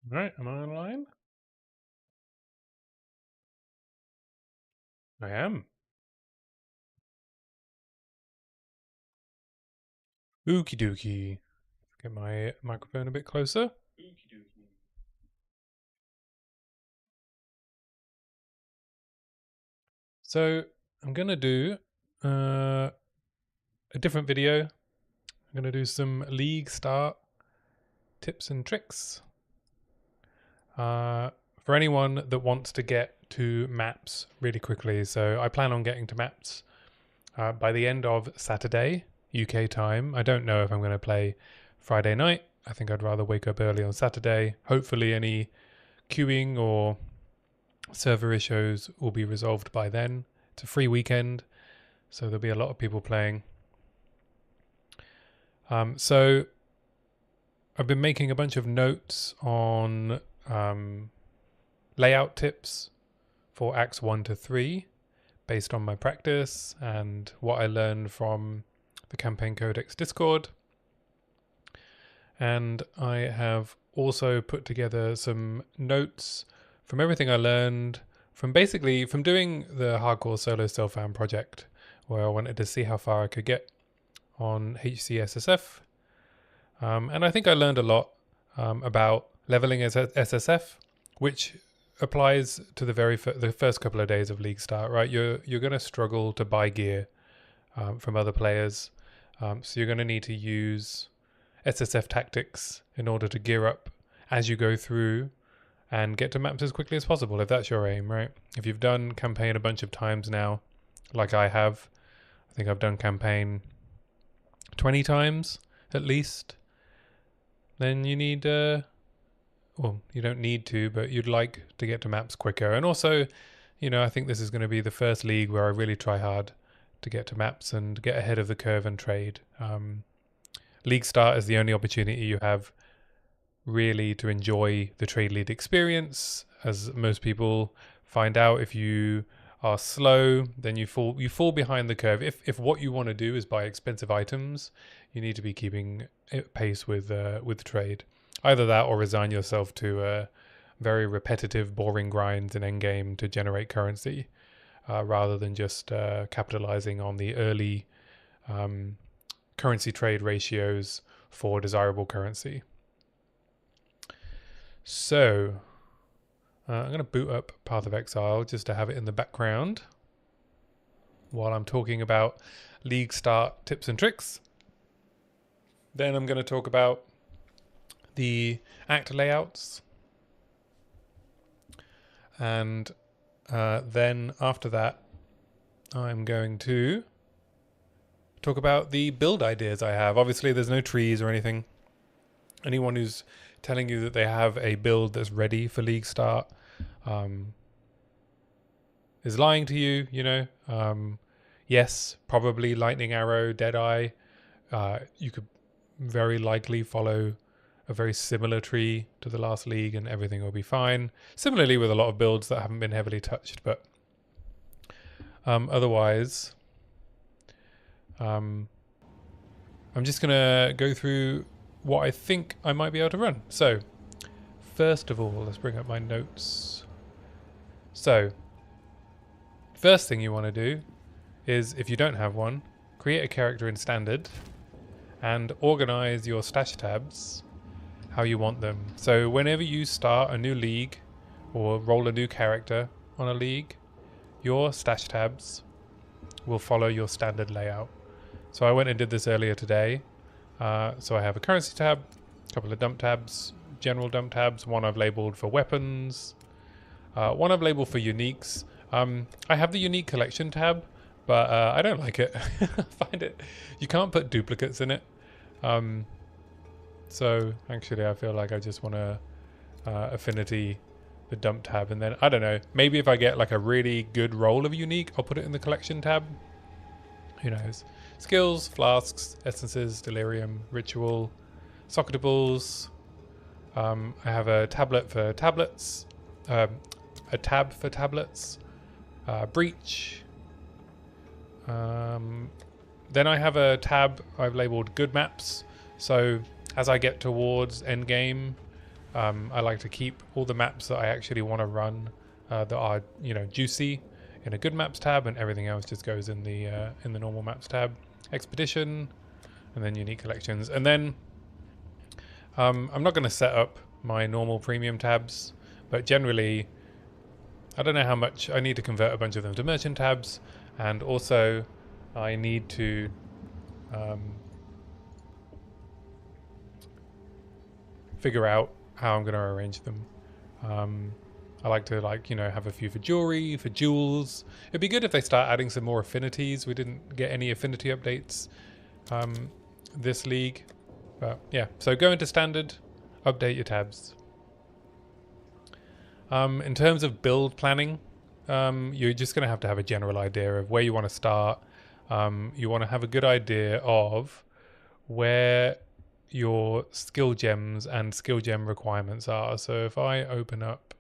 Right, am I online? I am. Okie dokie. Get my microphone a bit closer. So I'm gonna do a different video. I'm gonna do some League start tips and tricks. For anyone that wants to get to maps really quickly. So I plan on getting to maps by the end of Saturday, UK time. I don't know if I'm going to play Friday night. I think I'd rather wake up early on Saturday. Hopefully any queuing or server issues will be resolved by then. It's a free weekend, so there'll be a lot of people playing. So I've been making a bunch of notes on layout tips for Acts 1 to 3 based on my practice and what I learned from the Campaign Codex Discord. And I have also put together some notes from everything I learned from doing the hardcore solo self-found project, where I wanted to see how far I could get on HCSSF. And I think I learned a lot about leveling as SSF, which applies to the first couple of days of League Start, right? You're going to struggle to buy gear from other players. So you're going to need to use SSF tactics in order to gear up as you go through and get to maps as quickly as possible, if that's your aim, right? If you've done campaign a bunch of times now, like I have, I think I've done campaign 20 times at least, then you need, well, you don't need to, but you'd like to get to maps quicker. And also, I think this is going to be the first league where I really try hard to get to maps and get ahead of the curve and trade. League Start is the only opportunity you have really to enjoy the trade lead experience. As most people find out, if you are slow, then you fall behind the curve. If what you want to do is buy expensive items, you need to be keeping pace with trade. Either that or resign yourself to very repetitive, boring grinds in endgame to generate currency, rather than just capitalizing on the early currency trade ratios for desirable currency. So I'm going to boot up Path of Exile just to have it in the background while I'm talking about League Start tips and tricks. Then I'm going to talk about the act layouts. And then after that, I'm going to talk about the build ideas I have. Obviously, there's no trees or anything. Anyone who's telling you that they have a build that's ready for League Start is lying to you, yes, probably Lightning Arrow, Deadeye. You could very likely follow a very similar tree to the last league and everything will be fine. Similarly with a lot of builds that haven't been heavily touched, but otherwise, I'm just going to go through what I think I might be able to run. So, first of all, let's bring up my notes. So, first thing you want to do is, if you don't have one, create a character in Standard and organize your stash tabs how you want them. So whenever you start a new league or roll a new character on a league, your stash tabs will follow your standard layout. So I went and did this earlier today. So I have a currency tab, a couple of dump tabs, general dump tabs, one I've labeled for weapons, one I've labeled for uniques. I have the unique collection tab, but I don't like it. I find it, you can't put duplicates in it. So actually I feel like I just want to affinity the dump tab, and then I don't know, maybe if I get like a really good roll of unique, I'll put it in the collection tab. Who knows? Skills, flasks, essences, delirium, ritual, socketables. I have a tablet for tablets, a tab for tablets, breach. Then I have a tab I've labeled good maps. So as I get towards endgame, I like to keep all the maps that I actually want to run that are juicy in a good maps tab, and everything else just goes in the normal maps tab. Expedition, and then unique collections, and then I'm not going to set up my normal premium tabs, but generally I don't know how much I need to convert a bunch of them to merchant tabs, and also I need to figure out how I'm going to arrange them. I like to have a few for jewelry, for jewels. It'd be good if they start adding some more affinities. We didn't get any affinity updates this league, but yeah. So go into standard, update your tabs. In terms of build planning, you're just going to have a general idea of where you want to start. You want to have a good idea of where your skill gems and skill gem requirements are. So if I open up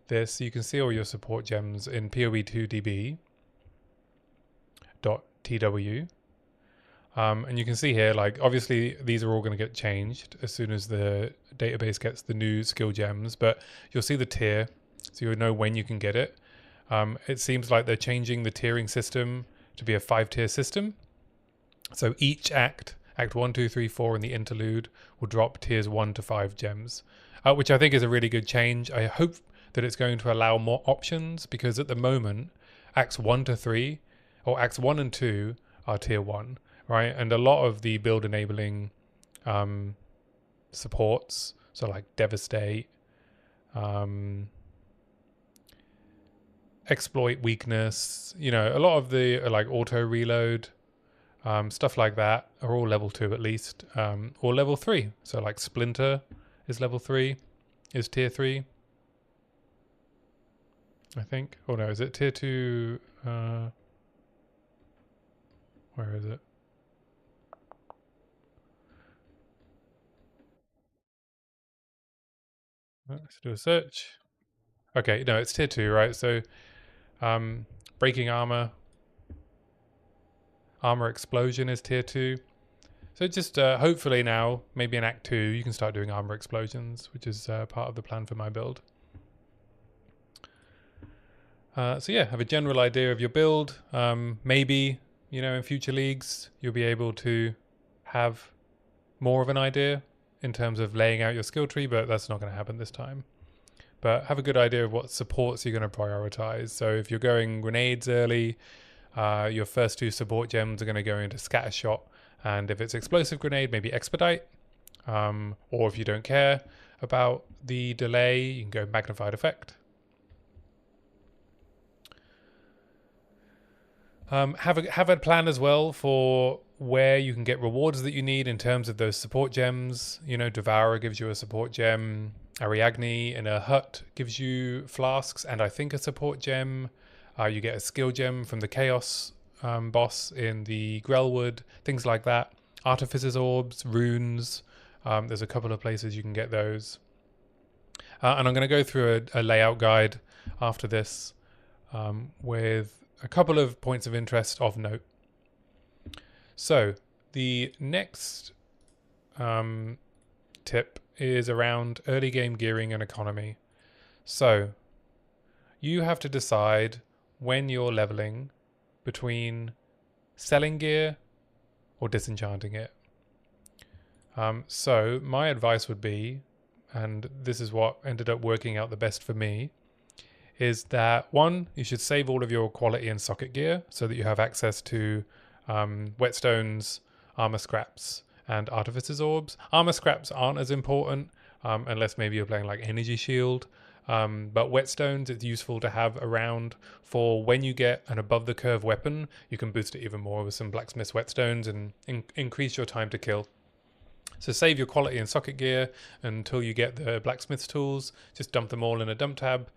this, you can see all your support gems in PoE2DB.tw. And you can see here, like, obviously these are all going to get changed as soon as the database gets the new skill gems, but you'll see the tier, so you'll know when you can get it. It seems like they're changing the tiering system to be a 5-tier system. So each Act 1, 2, 3, 4 in the interlude will drop tiers 1 to 5 gems, which I think is a really good change. I hope that it's going to allow more options, because at the moment, Acts 1 to 3, or Acts 1 and 2 are tier 1, right? And a lot of the build enabling supports, so like Devastate, Exploit Weakness, a lot of the like auto reload, stuff like that are all level 2 at least, or level 3. So like Splinter is level 3, is tier 3, I think. Oh no, is it tier 2? Where is it? Let's do a search. Okay, no, it's tier 2, right? So breaking armor explosion is tier 2. So just hopefully now, maybe in Act 2, you can start doing armor explosions, which is part of the plan for my build. So yeah, have a general idea of your build. Maybe, in future leagues, you'll be able to have more of an idea in terms of laying out your skill tree, but that's not going to happen this time. But have a good idea of what supports you're going to prioritize. So if you're going grenades early, your first 2 support gems are going to go into scatter shot, and if it's explosive grenade, maybe expedite. Or if you don't care about the delay, you can go magnified effect. Have a plan as well for where you can get rewards that you need in terms of those support gems. Devourer gives you a support gem. Ariadne in a hut gives you flasks and I think a support gem. You get a skill gem from the Chaos boss in the Grellwood, things like that. Artificer's orbs, runes. There's a couple of places you can get those. And I'm going to go through a layout guide after this with a couple of points of interest of note. So the next tip is around early game gearing and economy. So you have to decide when you're leveling between selling gear or disenchanting it. So my advice would be, and this is what ended up working out the best for me, is that 1, you should save all of your quality and socket gear so that you have access to whetstones, armor scraps, and artificer's orbs. Armor scraps aren't as important unless maybe you're playing like energy shield. But whetstones, it's useful to have around for when you get an above the curve weapon, you can boost it even more with some blacksmith's whetstones and increase your time to kill. So save your quality and socket gear until you get the blacksmith's tools. Just dump them all in a dump tab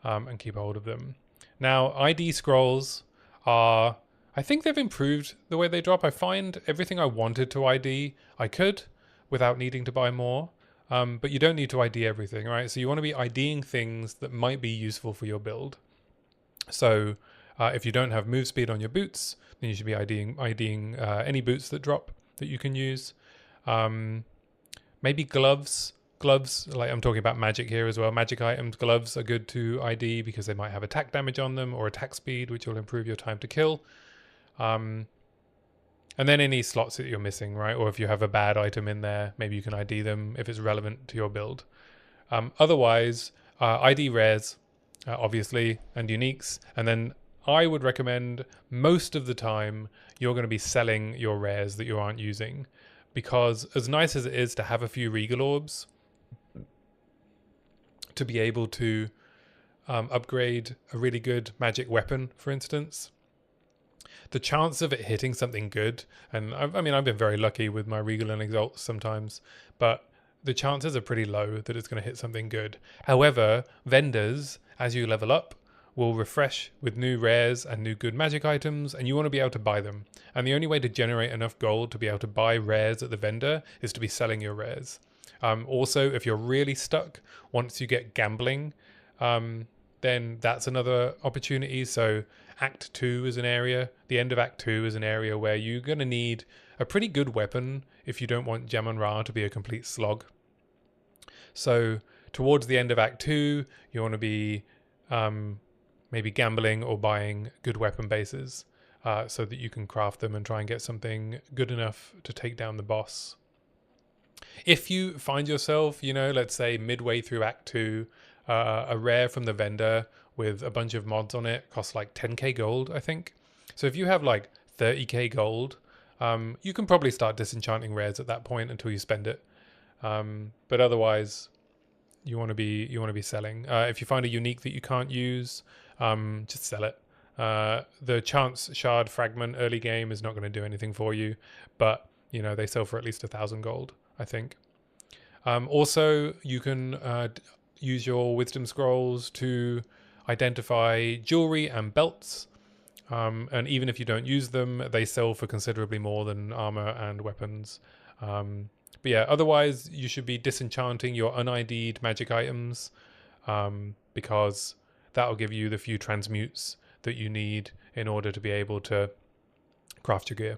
and keep hold of them. Now, ID scrolls are, I think they've improved the way they drop. I find everything I wanted to ID, I could without needing to buy more. But you don't need to ID everything, right? So you want to be IDing things that might be useful for your build. So if you don't have move speed on your boots, then you should be IDing any boots that drop that you can use. Maybe gloves Gloves, like I'm talking about magic here as well. Magic items, gloves are good to ID because they might have attack damage on them or attack speed, which will improve your time to kill. And then any slots that you're missing, right? Or if you have a bad item in there, maybe you can ID them if it's relevant to your build. Otherwise, ID rares, obviously, and uniques. And then I would recommend most of the time you're going to be selling your rares that you aren't using. Because as nice as it is to have a few Regal Orbs, to be able to upgrade a really good magic weapon, for instance, the chance of it hitting something good, and I mean, I've been very lucky with my Regal and Exalts sometimes, but the chances are pretty low that it's going to hit something good. However, vendors, as you level up, will refresh with new rares and new good magic items, and you want to be able to buy them. And the only way to generate enough gold to be able to buy rares at the vendor is to be selling your rares. Also, if you're really stuck, once you get gambling, then that's another opportunity. So Act 2 is an area, the end of Act 2 is an area where you're going to need a pretty good weapon if you don't want Gem and Ra to be a complete slog. So towards the end of Act 2, you want to be maybe gambling or buying good weapon bases so that you can craft them and try and get something good enough to take down the boss. If you find yourself, let's say midway through Act 2, a rare from the vendor with a bunch of mods on it costs like 10k gold, I think. So if you have like 30k gold, you can probably start disenchanting rares at that point until you spend it. But otherwise, you want to be selling. If you find a unique that you can't use, just sell it. The chance shard fragment early game is not going to do anything for you, but they sell for at least 1,000 gold, I think. Also, you can use your wisdom scrolls to identify jewelry and belts, and even if you don't use them, they sell for considerably more than armor and weapons. But yeah, otherwise you should be disenchanting your un-ID'd magic items, because that'll give you the few transmutes that you need in order to be able to craft your gear.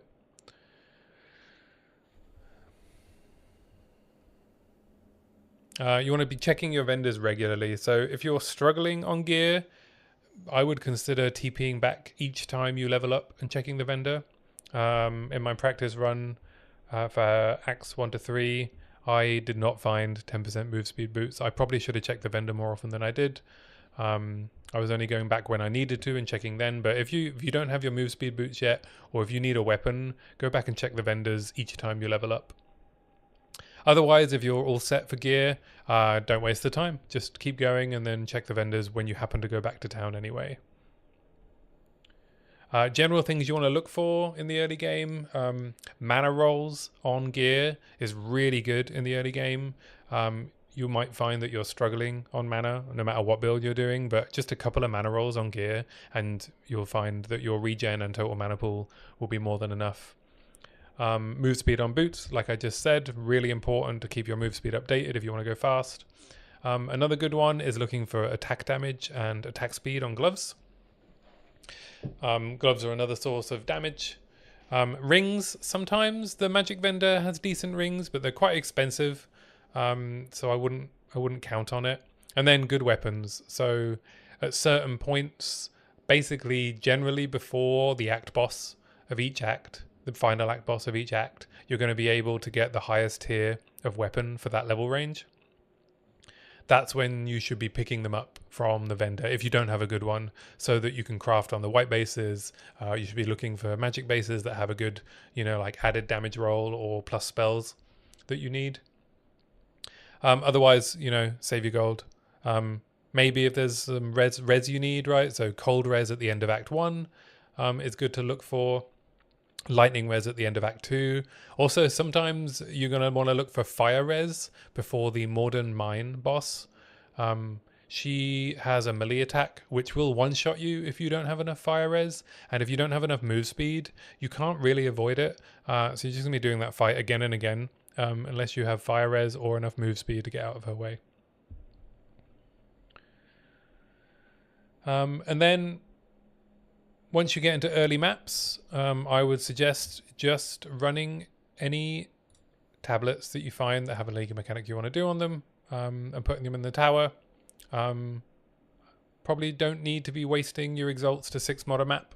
You want to be checking your vendors regularly. So if you're struggling on gear, I would consider TPing back each time you level up and checking the vendor. In my practice run for Acts 1 to 3, I did not find 10% move speed boots. I probably should have checked the vendor more often than I did. I was only going back when I needed to and checking then. But if you don't have your move speed boots yet, or if you need a weapon, go back and check the vendors each time you level up. Otherwise, if you're all set for gear, don't waste the time. Just keep going and then check the vendors when you happen to go back to town anyway. General things you want to look for in the early game. Mana rolls on gear is really good in the early game. You might find that you're struggling on mana no matter what build you're doing, but just a couple of mana rolls on gear and you'll find that your regen and total mana pool will be more than enough. Move speed on boots, like I just said, really important to keep your move speed updated if you want to go fast. Another good one is looking for attack damage and attack speed on gloves. Gloves are another source of damage. Rings, sometimes the magic vendor has decent rings, but they're quite expensive, so I wouldn't count on it. And then good weapons. So at certain points, basically generally before the act boss of each act, the final act boss of each act, you're going to be able to get the highest tier of weapon for that level range. That's when you should be picking them up from the vendor if you don't have a good one, so that you can craft on the white bases. You should be looking for magic bases that have a good, like added damage roll or plus spells that you need. Otherwise, save your gold. Maybe if there's some res you need, right? So cold res at the end of Act 1 is good to look for. Lightning res at the end of Act 2. Also, sometimes you're going to want to look for fire res before the Morden Mine boss. She has a melee attack which will one-shot you if you don't have enough fire res, and if you don't have enough move speed, you can't really avoid it. So you're just going to be doing that fight again and again, unless you have fire res or enough move speed to get out of her way. And then once you get into early maps, I would suggest just running any tablets that you find that have a league mechanic you want to do on them, and putting them in the tower. Probably don't need to be wasting your exalts to 6 mod a map.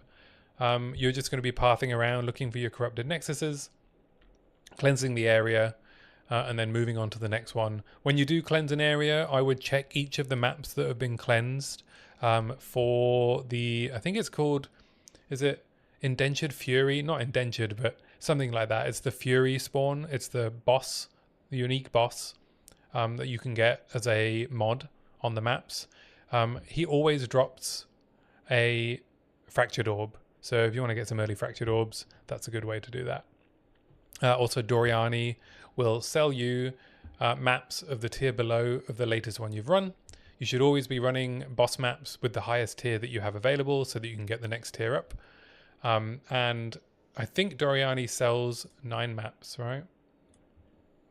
You're just going to be pathing around looking for your corrupted nexuses, cleansing the area, and then moving on to the next one. When you do cleanse an area, I would check each of the maps that have been cleansed for the, I think it's called, is it Indentured Fury? Not Indentured, but something like that. It's the Fury spawn. It's the boss, the unique boss that you can get as a mod on the maps. He always drops a Fractured Orb. So if you want to get some early Fractured Orbs, that's a good way to do that. Also, Doriani will sell you maps of the tier below of the latest one you've run. You should always be running boss maps with the highest tier that you have available so that you can get the next tier up. And I think Doriani sells 9 maps, right?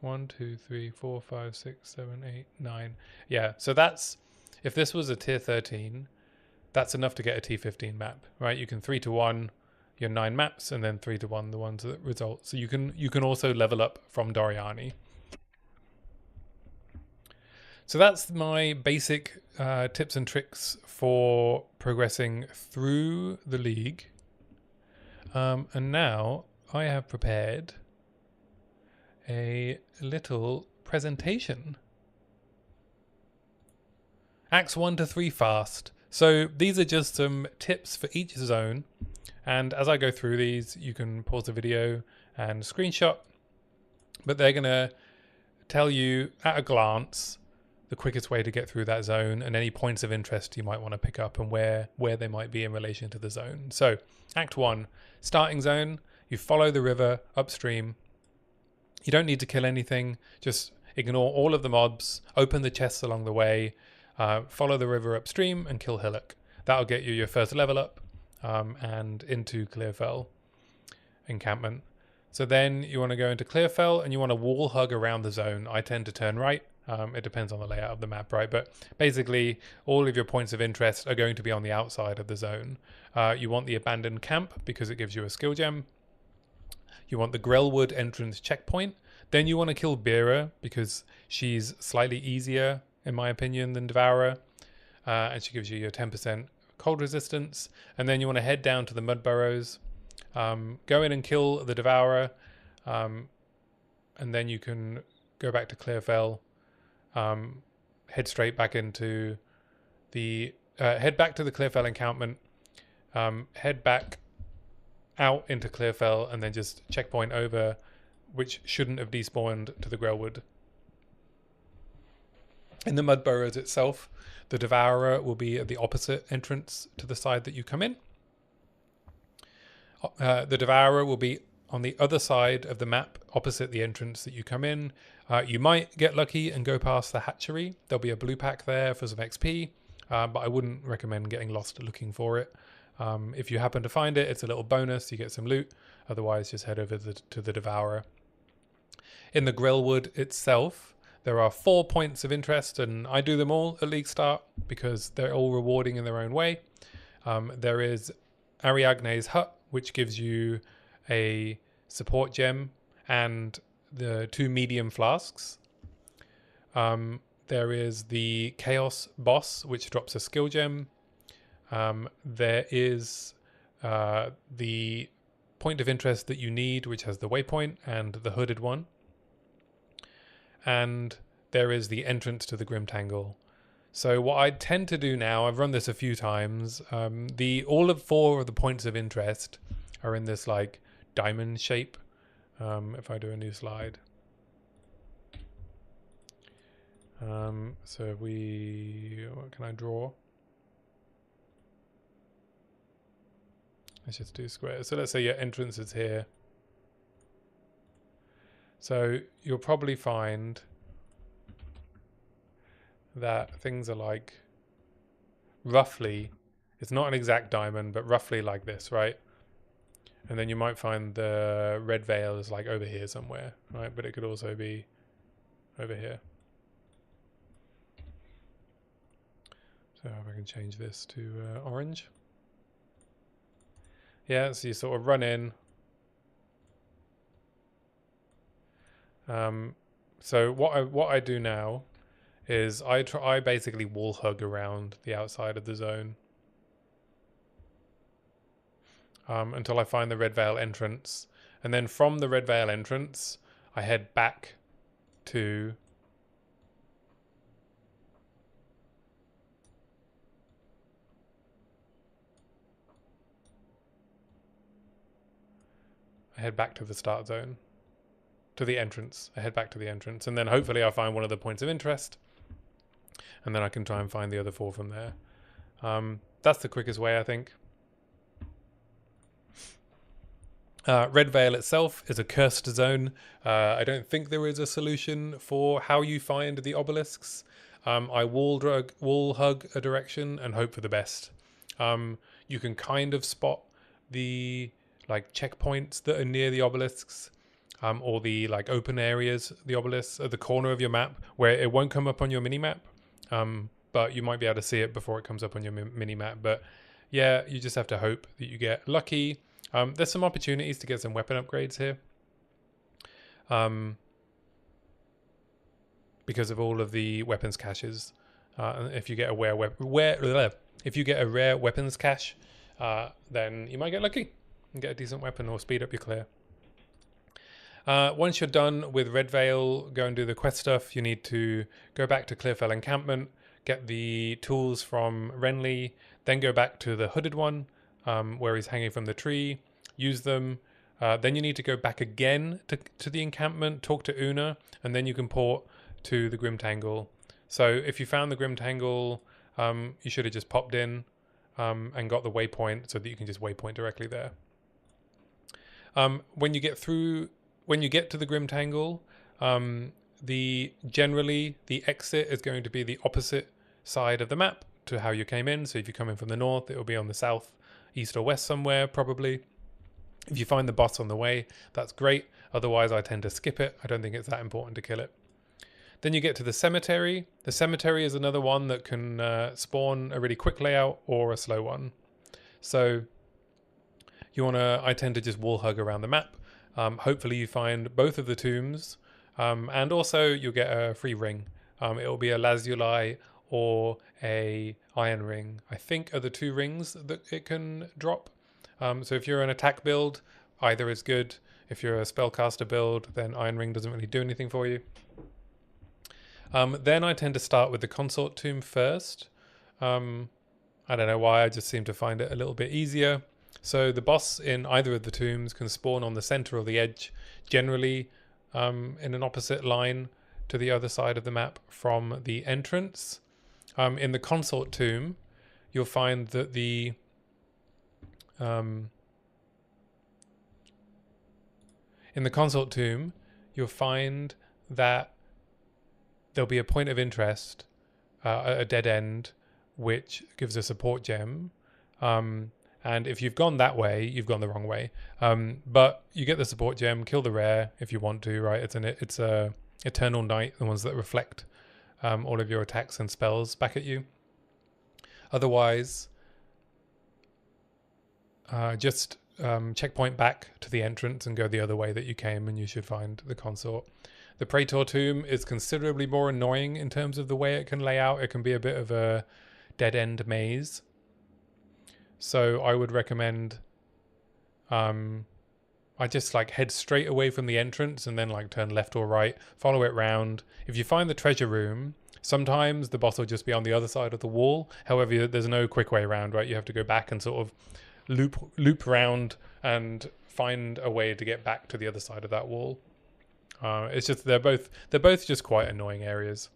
1, 2, 3, 4, 5, 6, 7, 8, 9. Yeah, so that's, if this was a tier 13, that's enough to get a T15 map, right? You can 3-1 your 9 maps and then 3-1 the ones that result. So you can also level up from Doriani. So that's my basic tips and tricks for progressing through the league. And now I have prepared a little presentation. Acts 1 to 3 fast. So these are just some tips for each zone. And as I go through these, you can pause the video and screenshot. But they're going to tell you at a glance the quickest way to get through that zone and any points of interest you might want to pick up and where they might be in relation to the zone. So Act 1, starting zone, you follow the river upstream. You don't need to kill anything, just ignore all of the mobs, open the chests along the way, follow the river upstream and kill Hillock. That'll get you your first level up and into Clearfell encampment. So then you want to go into Clearfell and you want to wall hug around the zone. I tend to turn right. It depends on the layout of the map, right? But basically, all of your points of interest are going to be on the outside of the zone. You want the abandoned camp because it gives you a skill gem. You want the Grellwood entrance checkpoint. Then you want to kill Beera because she's slightly easier, in my opinion, than Devourer. And she gives you your 10% cold resistance. And then you want to head down to the Mud Burrows. Go in and kill the Devourer. And then you can go back to Clearfell. Head straight back into the... head back to the Clearfell encampment. Head back out into Clearfell and then just checkpoint over, which shouldn't have despawned to the Grellwood. In the Mud Burrows itself, the Devourer will be at the opposite entrance to the side that you come in. The Devourer will be on the other side of the map, opposite the entrance that you come in. You might get lucky and go past the hatchery. There'll be a blue pack there for some XP, but I wouldn't recommend getting lost looking for it. If you happen to find it, it's a little bonus. You get some loot. Otherwise, just head over to the Devourer. In the Grellwood itself, there are 4 points of interest, and I do them all at League Start because they're all rewarding in their own way. There is Ariadne's Hut, which gives you a support gem and the 2 medium flasks. There is the Chaos Boss, which drops a skill gem. There is the point of interest that you need, which has the waypoint and the hooded one. And there is the entrance to the Grimtangle. So what I tend to do now, I've run this a few times, all of 4 of the points of interest are in this like diamond shape. If I do a new slide. So what can I draw? Let's just do squares. So let's say your entrance is here. So you'll probably find that things are like roughly, it's not an exact diamond, but roughly like this, right? And then you might find the red veil is like over here somewhere, right? But it could also be over here. So if I can change this to orange. Yeah, so you sort of run in. So what I do now is I basically wall hug around the outside of the zone until I find the Red Veil entrance, and then from the Red Veil entrance I head back to the start zone, to the entrance. I head back to the entrance, and then hopefully I'll find one of the points of interest, and then I can try and find the other 4 from there. That's the quickest way, I think. Red Veil itself is a cursed zone. I don't think there is a solution for how you find the obelisks. I wall hug a direction and hope for the best. You can kind of spot the like checkpoints that are near the obelisks, or the like open areas, the obelisks at the corner of your map where it won't come up on your mini map, but you might be able to see it before it comes up on your mini map. But yeah, you just have to hope that you get lucky. There's some opportunities to get some weapon upgrades here, because of all of the weapons caches. If you get a rare weapons cache, then you might get lucky and get a decent weapon or speed up your clear. Once you're done with Red Veil, go and do the quest stuff. You need to go back to Clearfell Encampment, get the tools from Renly, then go back to the hooded one, where he's hanging from the tree, use them. Then you need to go back again to the encampment, talk to Una, and then you can port to the Grimtangle. So if you found the Grimtangle, you should have just popped in and got the waypoint so that you can just waypoint directly there. When you get to the Grimtangle, generally the exit is going to be the opposite side of the map to how you came in. So if you're coming from the north, it will be on the south, east or west somewhere probably. If you find the boss on the way, that's great. Otherwise, I tend to skip it. I don't think it's that important to kill it. Then you get to the cemetery. The cemetery is another one that can spawn a really quick layout or a slow one. So I tend to just wall hug around the map. Hopefully you find both of the tombs, and also you'll get a free ring. It will be a lazuli or a iron ring, I think, are the 2 rings that it can drop. So if you're an attack build, either is good. If you're a spellcaster build, then iron ring doesn't really do anything for you. Then I tend to start with the consort tomb first. I don't know why, I just seem to find it a little bit easier. So the boss in either of the tombs can spawn on the center or the edge, generally in an opposite line to the other side of the map from the entrance. In the consort tomb, you'll find that there'll be a point of interest, a dead end, which gives a support gem. And if you've gone that way, you've gone the wrong way. But you get the support gem, kill the rare if you want to, right? It's a Eternal Night, the ones that reflect all of your attacks and spells back at you. Otherwise, just checkpoint back to the entrance and go the other way that you came, and you should find the consort. The Praetor tomb is considerably more annoying in terms of the way it can lay out. It can be a bit of a dead end maze. So I would recommend I just like head straight away from the entrance and then like turn left or right, follow it round. If you find the treasure room, sometimes the boss will just be on the other side of the wall. However, there's no quick way around, right? You have to go back and sort of loop around and find a way to get back to the other side of that wall. It's just they're both just quite annoying areas.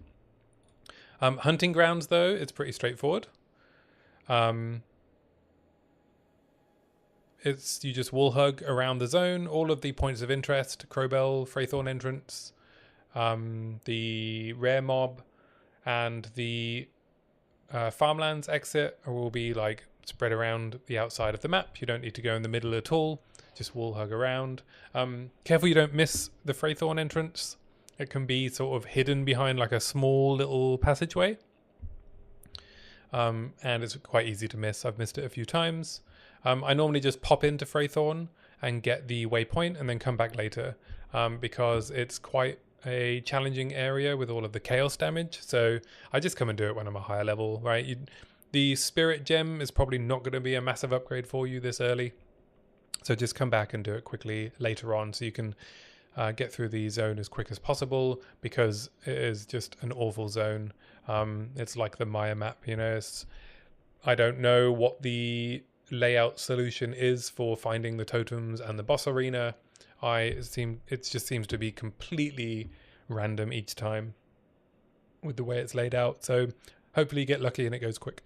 Hunting grounds though, it's pretty straightforward. You just wall hug around the zone, all of the points of interest, Crowbell, Freythorn entrance, the rare mob, and the farmlands exit will be like spread around the outside of the map. You don't need to go in the middle at all. Just wall hug around. Careful you don't miss the Freythorn entrance. It can be sort of hidden behind like a small little passageway. And it's quite easy to miss. I've missed it a few times. I normally just pop into Freythorn and get the waypoint and then come back later. because it's quite a challenging area with all of the chaos damage. So I just come and do it when I'm a higher level, right? The spirit gem is probably not going to be a massive upgrade for you this early. So just come back and do it quickly later on so you can get through the zone as quick as possible, because it is just an awful zone. It's like the Maya map, you know. I don't know what the layout solution is for finding the totems and the boss arena. It just seems to be completely random each time with the way it's laid out. So hopefully you get lucky and it goes quick.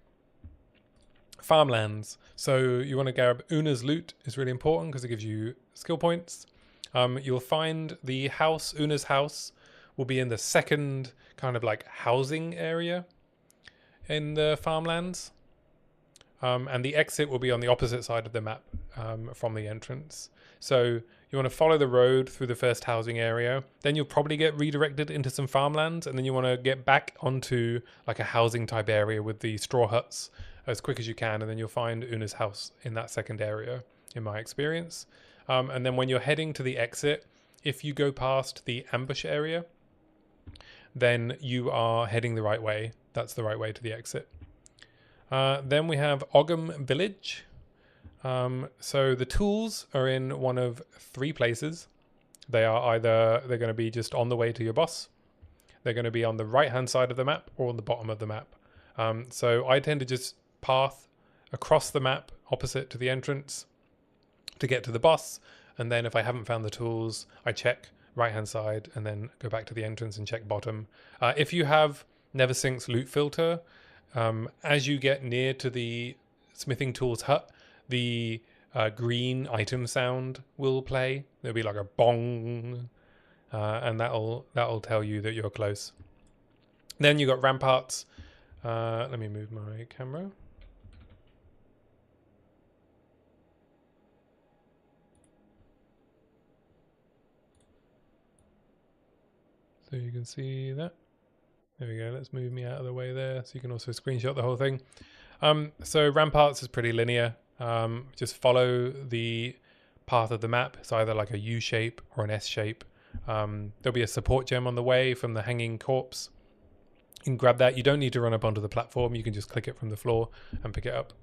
Farmlands. So you want to grab Una's loot is really important because it gives you skill points. You'll find the house, Una's house, will be in the second kind of like housing area in the farmlands. And the exit will be on the opposite side of the map from the entrance. So you want to follow the road through the first housing area. Then you'll probably get redirected into some farmlands. And then you want to get back onto like a housing type area with the straw huts as quick as you can. And then you'll find Una's house in that second area, in my experience. And then when you're heading to the exit, if you go past the ambush area, then you are heading the right way. That's the right way to the exit. Then we have Ogham Village. So the tools are in one of three places. They're going to be just on the way to your boss. They're going to be on the right hand side of the map or on the bottom of the map. So I tend to just path across the map opposite to the entrance to get to the boss. And then if I haven't found the tools, I check right hand side and then go back to the entrance and check bottom. If you have Neversink's loot filter, as you get near to the smithing tools hut, the green item sound will play. There'll be like a bong, and that'll tell you that you're close. Then you got ramparts. Let me move my camera. So you can see that. There we go. Let's move me out of the way there so you can also screenshot the whole thing. So ramparts is pretty linear. Just follow the path of the map. It's either like a U shape or an S shape. There'll be a support gem on the way from the hanging corpse. You can grab that. You don't need to run up onto the platform. You can just click it from the floor and pick it up.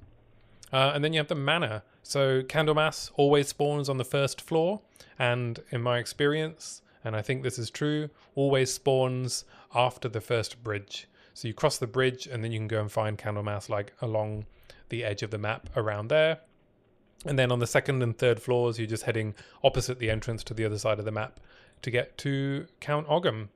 And then you have the mana. So Candlemas always spawns on the first floor. And in my experience, and I think this is true, always spawns after the first bridge. So you cross the bridge and then you can go and find Candlemas like along the edge of the map around there. And then on the second and third floors, you're just heading opposite the entrance to the other side of the map to get to Count Ogham.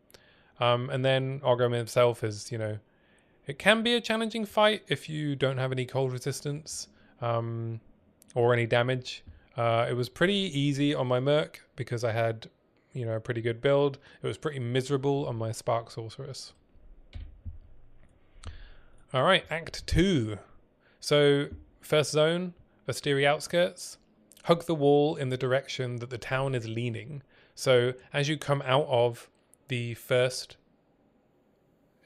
And then Ogham himself is, it can be a challenging fight if you don't have any cold resistance or any damage. It was pretty easy on my Merc because I had a pretty good build. It was pretty miserable on my Spark Sorceress. All right, Act 2. So, first zone, Vestiri outskirts. Hug the wall in the direction that the town is leaning. So, as you come out of the first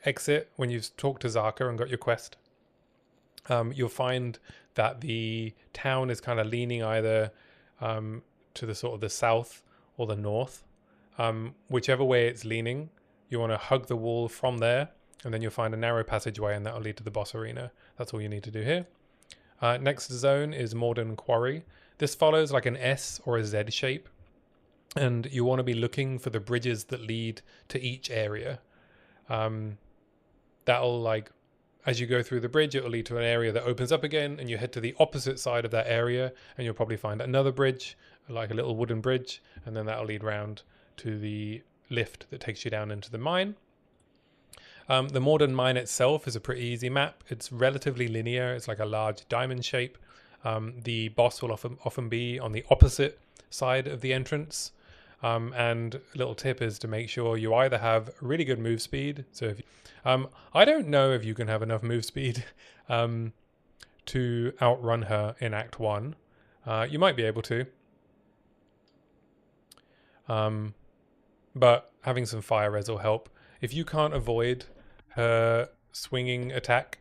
exit, when you've talked to Zaka and got your quest, you'll find that the town is kind of leaning either to the sort of the south or the north. Whichever way it's leaning, you want to hug the wall from there, and then you'll find a narrow passageway and that'll lead to the boss arena. That's all you need to do here. Next zone is Morden Quarry. This follows like an S or a Z shape, and you want to be looking for the bridges that lead to each area. That'll like, as you go through the bridge, it'll lead to an area that opens up again, and you head to the opposite side of that area, and you'll probably find another bridge, like a little wooden bridge, and then that'll lead round to the lift that takes you down into the mine. The Morden mine itself is a pretty easy map. It's relatively linear. It's like a large diamond shape. The boss will often be on the opposite side of the entrance. And a little tip is to make sure you either have really good move speed. So if I don't know if you can have enough move speed to outrun her in Act 1. You might be able to. But having some fire res will help. If you can't avoid her swinging attack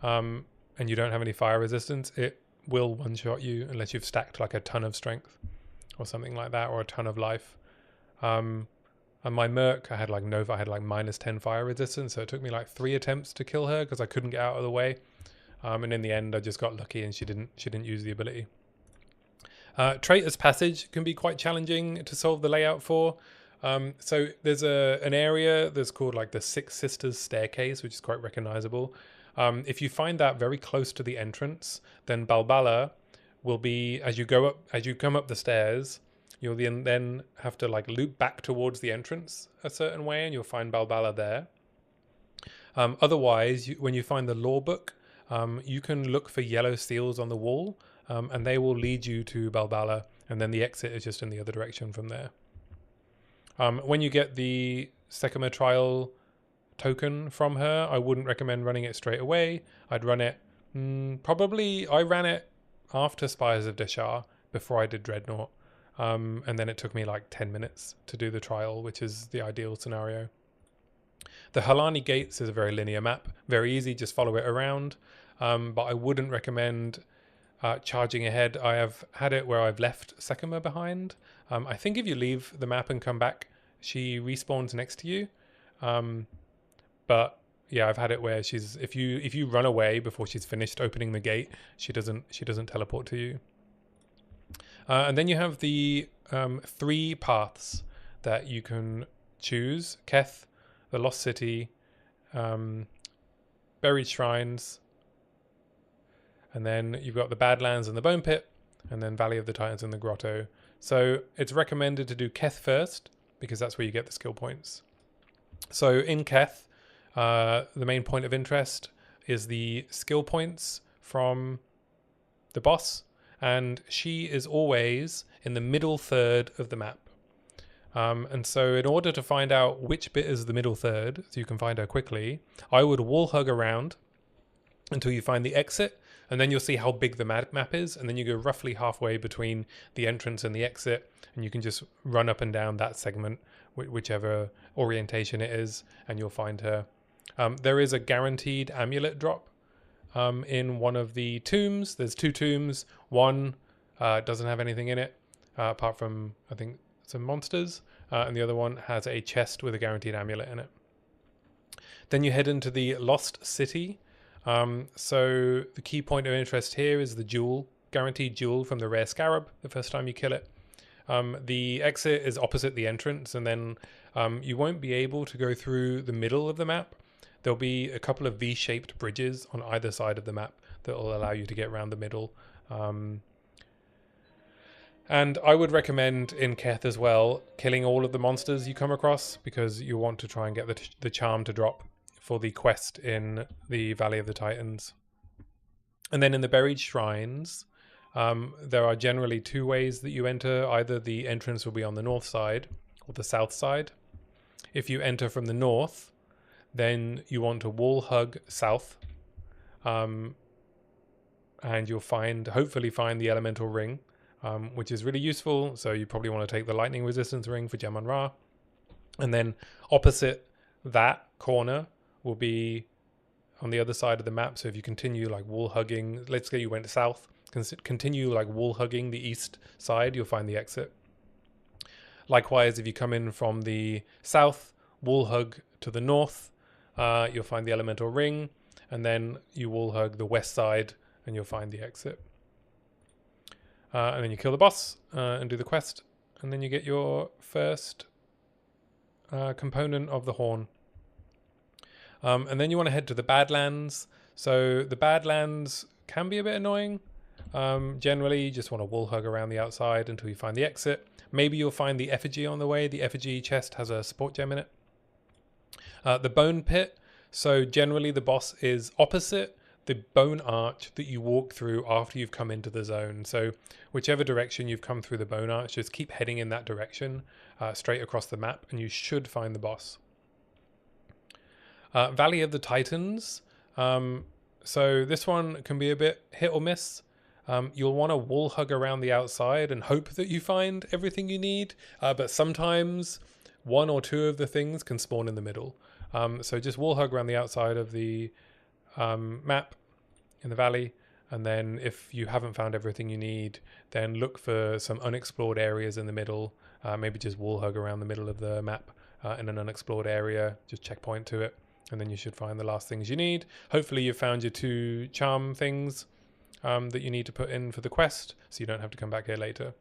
and you don't have any fire resistance, it will one-shot you unless you've stacked like a ton of strength or something like that, or a ton of life. And my Merc, I had like Nova, I had like -10 fire resistance, so it took me like 3 attempts to kill her because I couldn't get out of the way. And in the end, I just got lucky and she didn't use the ability. Traitor's Passage can be quite challenging to solve the layout for. So there's an area that's called like the Six Sisters Staircase, which is quite recognizable. If you find that very close to the entrance, then Balbala will be, as you come up the stairs, you'll then have to like loop back towards the entrance a certain way, and you'll find Balbala there. Otherwise, when you find the lore book, you can look for yellow seals on the wall, and they will lead you to Balbala, and then the exit is just in the other direction from there. When you get the Sekima trial token from her, I wouldn't recommend running it straight away. I'd run it, I ran it after Spires of Deshar, before I did Dreadnought, and then it took me like 10 minutes to do the trial, which is the ideal scenario. The Halani Gates is a very linear map, very easy, just follow it around, but I wouldn't recommend charging ahead. I have had it where I've left Sekima behind. I think if you leave the map and come back, she respawns next to you. But yeah, I've had it where if you run away before she's finished opening the gate, she doesn't teleport to you. And then you have the 3 paths that you can choose: Keth, the Lost City, Buried Shrines, and then you've got the Badlands and the Bone Pit, and then Valley of the Titans and the Grotto. So it's recommended to do Keth first, because that's where you get the skill points. So in Keth, the main point of interest is the skill points from the boss, and she is always in the middle third of the map. And so in order to find out which bit is the middle third, so you can find her quickly, I would wall hug around until you find the exit, and then you'll see how big the map is, and then you go roughly halfway between the entrance and the exit, and you can just run up and down that segment, whichever orientation it is, and you'll find her. There is a guaranteed amulet drop in one of the tombs. There's 2 tombs. One doesn't have anything in it, apart from, I think, some monsters, and the other one has a chest with a guaranteed amulet in it. Then you head into the Lost City. So the key point of interest here is the jewel, guaranteed jewel from the rare scarab the first time you kill it. The exit is opposite the entrance, and then you won't be able to go through the middle of the map. There'll be a couple of V-shaped bridges on either side of the map that will allow you to get around the middle. And I would recommend in Keth as well killing all of the monsters you come across, because you want to try and get the charm to drop for the quest in the Valley of the Titans. And then in the Buried Shrines, there are generally 2 ways that you enter. Either the entrance will be on the north side or the south side. If you enter from the north, then you want to wall hug south, and you'll hopefully find the elemental ring, which is really useful. So you probably want to take the lightning resistance ring for Gem on Ra. And then opposite that corner will be on the other side of the map. So if you continue like wall hugging, let's say you went south, continue like wall hugging the east side, you'll find the exit. Likewise, if you come in from the south, wall hug to the north, you'll find the elemental ring, and then you wall hug the west side and you'll find the exit. And then you kill the boss and do the quest, and then you get your first component of the horn. And then you want to head to the Badlands. So the Badlands can be a bit annoying. Generally, you just want to wall hug around the outside until you find the exit. Maybe you'll find the effigy on the way. The effigy chest has a support gem in it. The Bone Pit. So generally the boss is opposite the bone arch that you walk through after you've come into the zone. So whichever direction you've come through the bone arch, just keep heading in that direction, straight across the map, and you should find the boss. Valley of the Titans. So this one can be a bit hit or miss. You'll want to wall hug around the outside and hope that you find everything you need, but sometimes 1 or 2 of the things can spawn in the middle. So just wall hug around the outside of the map in the valley, and then if you haven't found everything you need, then look for some unexplored areas in the middle, maybe just wall hug around the middle of the map in an unexplored area, just checkpoint to it, and then you should find the last things you need. Hopefully you've found your 2 charm things that you need to put in for the quest, so you don't have to come back here later.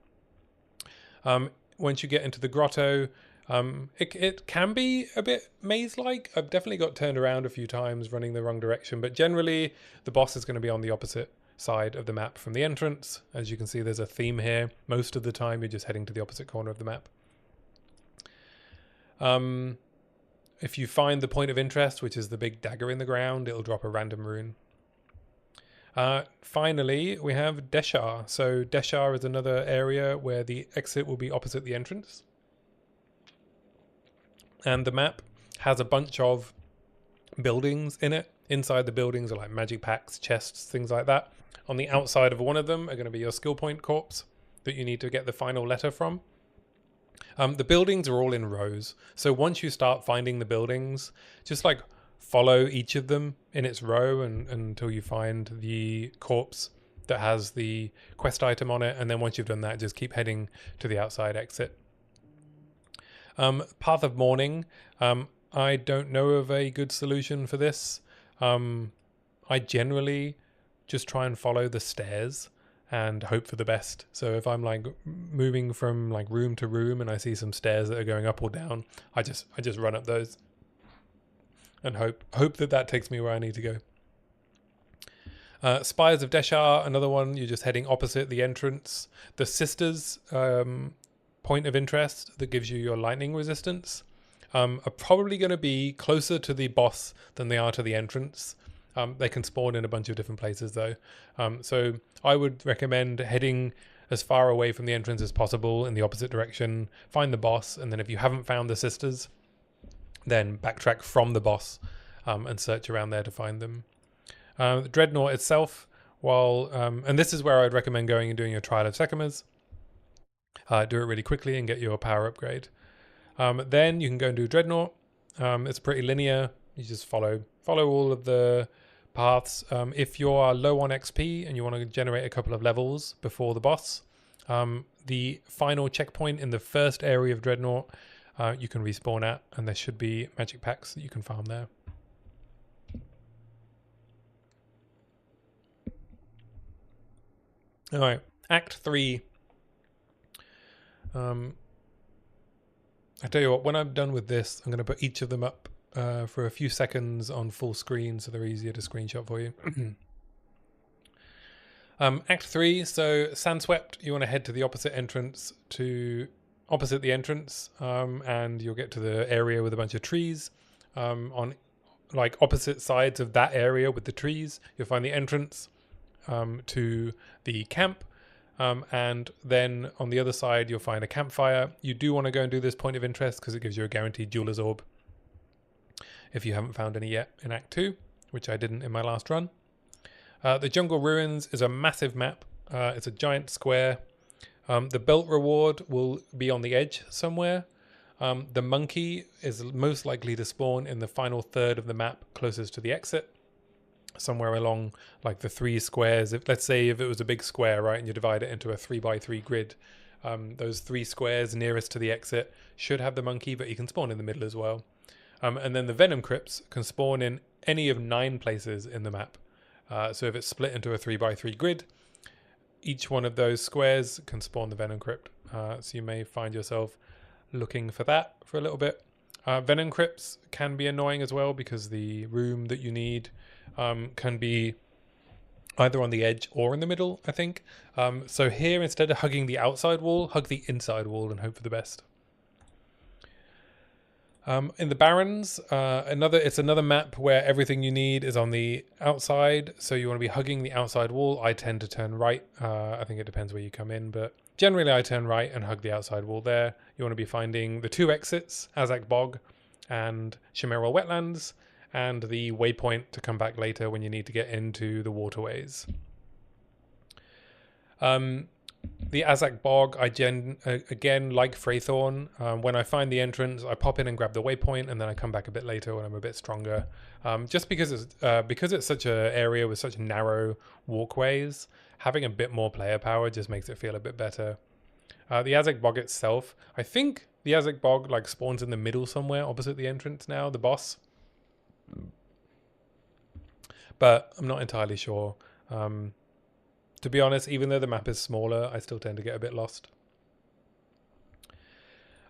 Once you get into the grotto, it can be a bit maze-like. I've definitely got turned around a few times running the wrong direction, but generally the boss is going to be on the opposite side of the map from the entrance. As you can see, there's a theme here. Most of the time you're just heading to the opposite corner of the map. If you find the point of interest, which is the big dagger in the ground, it'll drop a random rune. Finally, we have Deshar. So Deshar is another area where the exit will be opposite the entrance. And the map has a bunch of buildings in it. Inside the buildings are like magic packs, chests, things like that. On the outside of one of them are going to be your skill point corpse that you need to get the final letter from. The buildings are all in rows. So once you start finding the buildings, just like follow each of them in its row until you find the corpse that has the quest item on it. And then once you've done that, just keep heading to the outside exit. Path of Mourning. I don't know of a good solution for this. I generally just try and follow the stairs and hope for the best. So if I'm like moving from like room to room and I see some stairs that are going up or down, I just run up those and hope that takes me where I need to go. Spires of Deshar, another one. You're just heading opposite the entrance. The Sisters point of interest that gives you your lightning resistance are probably going to be closer to the boss than they are to the entrance. They can spawn in a bunch of different places though. So I would recommend heading as far away from the entrance as possible in the opposite direction, find the boss, and then if you haven't found the Sisters, then backtrack from the boss and search around there to find them. The Dreadnought itself, and this is where I'd recommend going and doing your Trial of Sekimas. Do it really quickly and get your power upgrade. Then you can go and do Dreadnought. It's pretty linear. You just follow all of the paths. If you are low on XP and you want to generate a couple of levels before the boss, the final checkpoint in the first area of Dreadnought you can respawn at, and there should be magic packs that you can farm there. All right, Act 3. I tell you what, when I'm done with this, I'm going to put each of them up for a few seconds on full screen so they're easier to screenshot for you. Act 3, so Sandswept, you want to head to the opposite the entrance, and you'll get to the area with a bunch of trees. On like opposite sides of that area with the trees, you'll find the entrance to the camp. And then on the other side, you'll find a campfire. You do want to go and do this point of interest because it gives you a guaranteed jeweler's orb if you haven't found any yet in Act 2, which I didn't in my last run. The Jungle Ruins is a massive map. It's a giant square. The belt reward will be on the edge somewhere. The monkey is most likely to spawn in the final third of the map closest to the exit, somewhere along like the 3 squares. Let's say if it was a big square, right, and you divide it into a 3x3 grid, those 3 squares nearest to the exit should have the monkey, but he can spawn in the middle as well. And then the Venom Crypts can spawn in any of 9 places in the map. So if it's split into a 3x3 grid, each one of those squares can spawn the Venom Crypt. So you may find yourself looking for that for a little bit. Venom Crypts can be annoying as well because the room that you need can be either on the edge or in the middle, I think. So here, instead of hugging the outside wall, hug the inside wall and hope for the best. In the Barrens, it's another map where everything you need is on the outside, so you want to be hugging the outside wall. I tend to turn right. I think it depends where you come in, but generally I turn right and hug the outside wall there. You want to be finding the 2 exits, Azak Bog and Chimeral Wetlands, and the waypoint to come back later when you need to get into the waterways. The Azak Bog, again, like Freythorn, when I find the entrance, I pop in and grab the waypoint, and then I come back a bit later when I'm a bit stronger. Just because it's such an area with such narrow walkways, having a bit more player power just makes it feel a bit better. The Azek Bog itself, I think the Azek Bog like spawns in the middle somewhere opposite the entrance now, the boss. But I'm not entirely sure. To be honest, even though the map is smaller, I still tend to get a bit lost.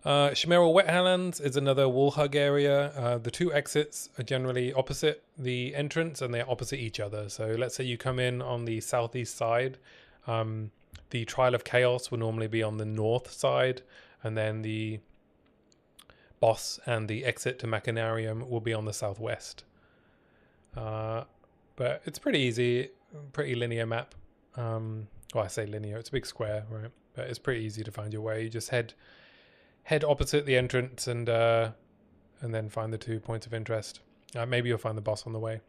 Chimeral Wetlands is another wall hug area. The two exits are generally opposite the entrance and they're opposite each other. So let's say you come in on the southeast side. The Trial of Chaos will normally be on the north side, and then the boss and the exit to Machinarium will be on the southwest. But it's pretty easy, pretty linear map. Well, I say linear, it's a big square, right? But it's pretty easy to find your way. You just head opposite the entrance and then find the 2 points of interest. Maybe you'll find the boss on the way.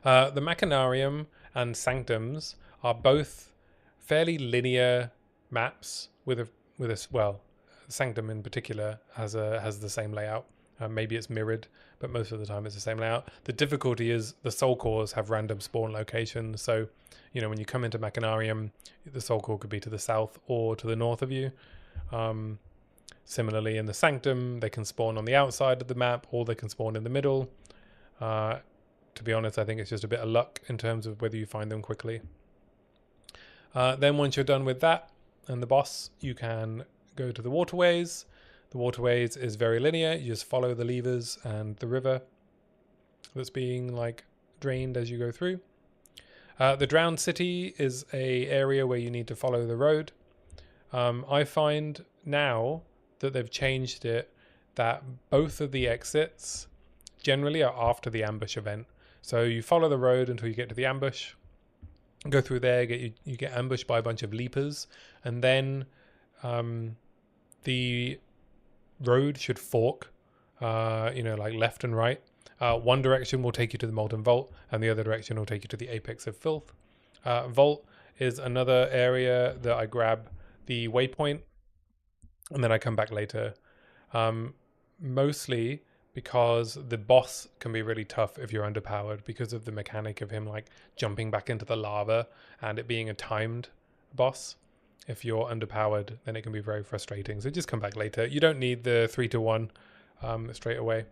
The Machinarium and Sanctums are both fairly linear maps with a well, Sanctum in particular has the same layout. Maybe it's mirrored, but most of the time it's the same layout. The difficulty is the soul cores have random spawn locations. So, you know, when you come into Machinarium, the soul core could be to the south or to the north of you. Similarly, in the Sanctum, they can spawn on the outside of the map or they can spawn in the middle. To be honest, I think it's just a bit of luck in terms of whether you find them quickly. Then once you're done with that and the boss, you can go to the waterways. The waterways is very linear. You just follow the levers and the river that's being like drained as you go through. The Drowned City is a area where you need to follow the road. I find now that they've changed it that both of the exits generally are after the ambush event. So you follow the road until you get to the ambush, go through there, you get ambushed by a bunch of leapers, and then the road should fork, like left and right. One direction will take you to the Molten Vault, and the other direction will take you to the Apex of Filth. Vault is another area that I grab the waypoint, and then I come back later. Mostly because the boss can be really tough if you're underpowered because of the mechanic of him like jumping back into the lava and it being a timed boss. If you're underpowered, then it can be very frustrating. So just come back later. You don't need the 3-to-1 straight away.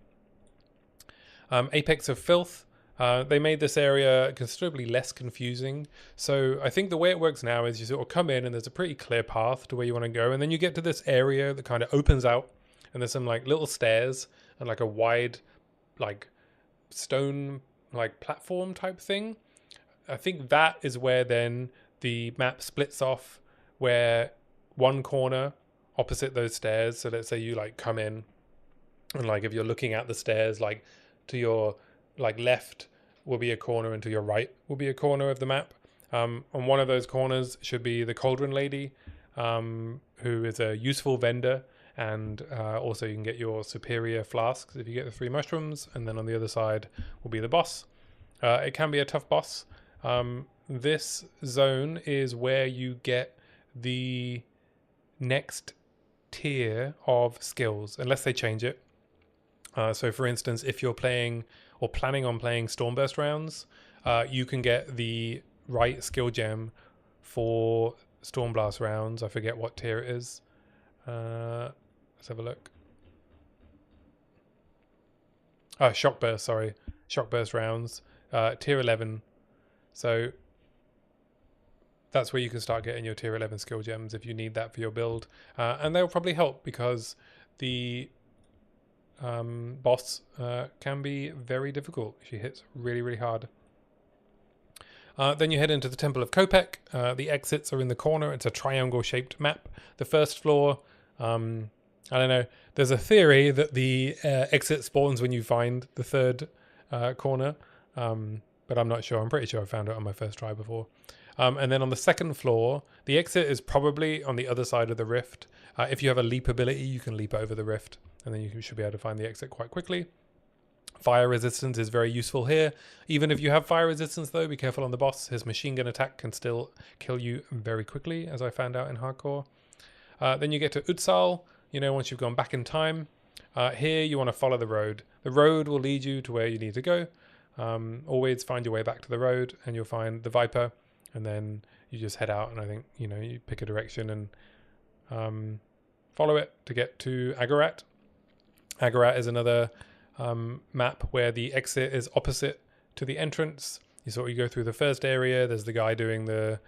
Apex of Filth. They made this area considerably less confusing. So I think the way it works now is you sort of come in and there's a pretty clear path to where you want to go. And then you get to this area that kind of opens out and there's some like little stairs and like a wide like stone like platform type thing. I think that is where then the map splits off, where one corner opposite those stairs. So let's say you like come in and like if you're looking at the stairs, like to your like left will be a corner and to your right will be a corner of the map. And one of those corners should be the Cauldron Lady, who is a useful vendor. And also you can get your superior flasks if you get the 3 mushrooms. And then on the other side will be the boss. It can be a tough boss. This zone is where you get the next tier of skills, unless they change it. So for instance, if you're playing or planning on playing Stormburst rounds, you can get the right skill gem for Stormblast rounds. I forget what tier it is. Let's have a look. Shockburst, sorry. Shockburst rounds. Tier 11. So that's where you can start getting your tier 11 skill gems if you need that for your build. And they'll probably help because the boss can be very difficult. She hits really, really hard. Then you head into the Temple of Kopek. The exits are in the corner. It's a triangle-shaped map. The first floor, I don't know. There's a theory that the exit spawns when you find the third corner, but I'm not sure. I'm pretty sure I found it on my first try before. And then on the second floor, the exit is probably on the other side of the rift. If you have a leap ability, you can leap over the rift, and then you should be able to find the exit quite quickly. Fire resistance is very useful here. Even if you have fire resistance, though, be careful on the boss. His machine gun attack can still kill you very quickly, as I found out in hardcore. Then you get to Utsal, once you've gone back in time. Here, you want to follow the road. The road will lead you to where you need to go. Always find your way back to the road, and you'll find the Viper. And then you just head out, and I think, you pick a direction and follow it to get to Agarat. Agarat is another map where the exit is opposite to the entrance. You go through the first area. There's the guy doing the,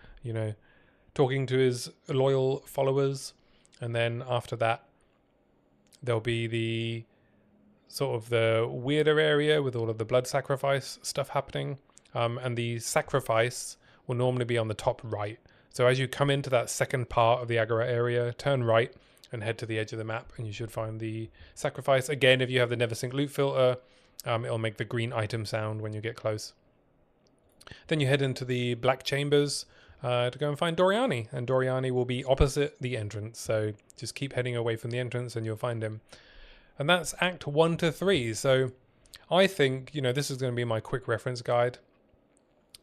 talking to his loyal followers. And then after that, there'll be the sort of the weirder area with all of the blood sacrifice stuff happening. And the sacrifice will normally be on the top right. So as you come into that second part of the Agarat area, turn right and head to the edge of the map, and you should find the sacrifice. Again, if you have the never sync loot filter, it'll make the green item sound when you get close. Then you head into the black chambers to go and find Doriani, and Doriani will be opposite the entrance. So just keep heading away from the entrance and you'll find him. And that's Act 1 to 3. So I think, this is going to be my quick reference guide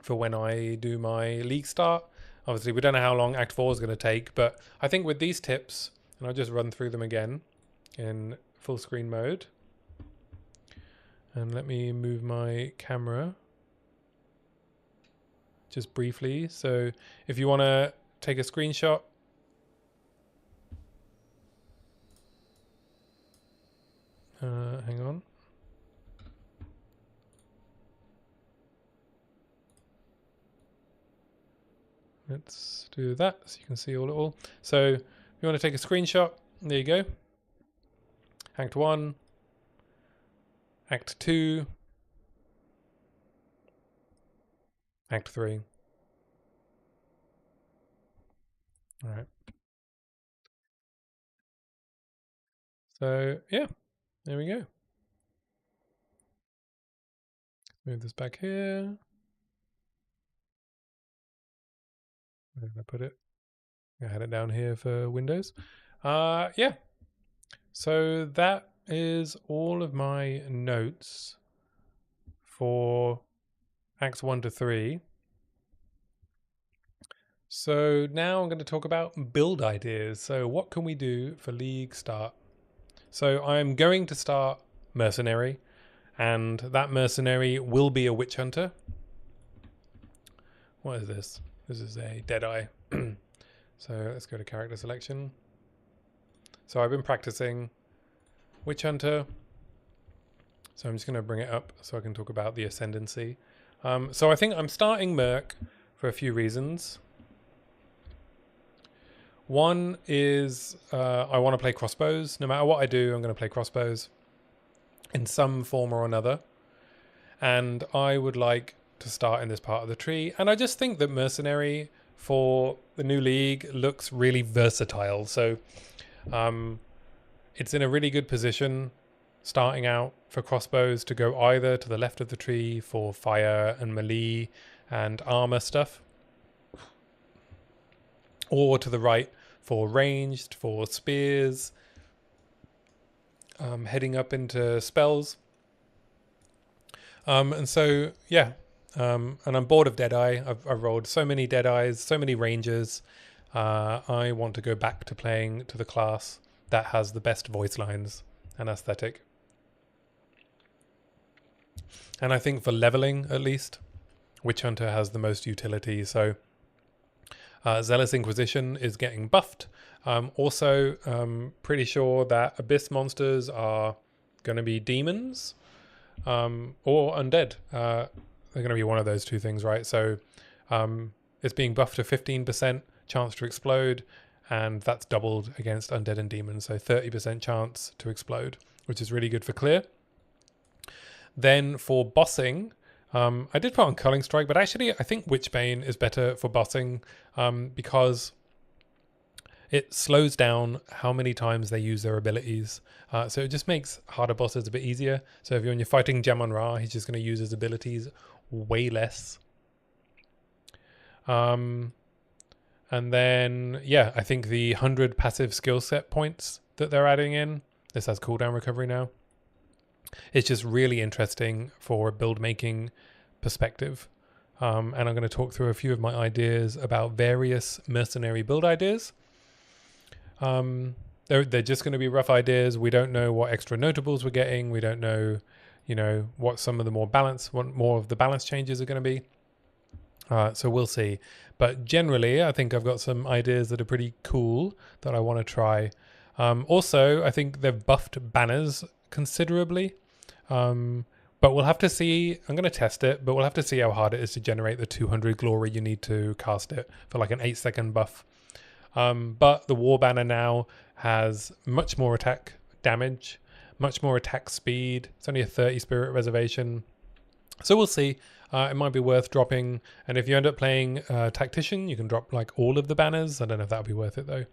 for when I do my league start. Obviously, we don't know how long Act 4 is going to take, but I think with these tips, and I'll just run through them again in full screen mode. And let me move my camera just briefly. So if you want to take a screenshot, hang on. Let's do that so you can see all. So if you want to take a screenshot, there you go. Act 1, Act 2, Act 3. All right. So yeah, there we go. Move this back here. Where did I put it? I had it down here for Windows. Yeah. So that is all of my notes for Acts 1 to 3. So now I'm going to talk about build ideas. So what can we do for League Start? So I'm going to start Mercenary, and that Mercenary will be a Witch Hunter. What is this? This is a Deadeye. So let's go to character selection. So I've been practicing Witch Hunter. So I'm just going to bring it up so I can talk about the Ascendancy. So I think I'm starting Merc for a few reasons. One is I want to play crossbows. No matter what I do, I'm going to play crossbows in some form or another. And I would like to start in this part of the tree. And I just think that Mercenary for the new league looks really versatile. So it's in a really good position starting out for crossbows to go either to the left of the tree for fire and melee and armor stuff, or to the right for ranged, for spears, heading up into spells. And so, yeah, and I'm bored of Deadeye. I've rolled so many Deadeyes, so many Rangers. I want to go back to playing to the class that has the best voice lines and aesthetic. And I think for leveling, at least, Witch Hunter has the most utility. So Zealous Inquisition is getting buffed. Also, pretty sure that Abyss monsters are going to be demons or undead. They're going to be one of those two things, right? So it's being buffed to 15% chance to explode, and that's doubled against undead and demons. So 30% chance to explode, which is really good for clear. Then for bossing, I did put on Culling Strike, but actually I think Witchbane is better for bossing because it slows down how many times they use their abilities. So it just makes harder bosses a bit easier. So when you're fighting Jamon-Ra, he's just going to use his abilities way less. And then, yeah, I think the 100 passive skill set points that they're adding in, this has cooldown recovery now. It's just really interesting for a build making perspective. And I'm going to talk through a few of my ideas about various mercenary build ideas. They're just going to be rough ideas. We don't know what extra notables we're getting. We don't know, what some of the more of the balance changes are going to be. So we'll see. But generally, I think I've got some ideas that are pretty cool that I want to try. Also, I think they've buffed banners considerably. But we'll have to see. I'm going to test it, but we'll have to see how hard it is to generate the 200 glory you need to cast it for like an 8-second buff. But the war banner now has much more attack damage, much more attack speed. It's only a 30 spirit reservation. So we'll see. It might be worth dropping. And if you end up playing Tactician, you can drop like all of the banners. I don't know if that would be worth it though.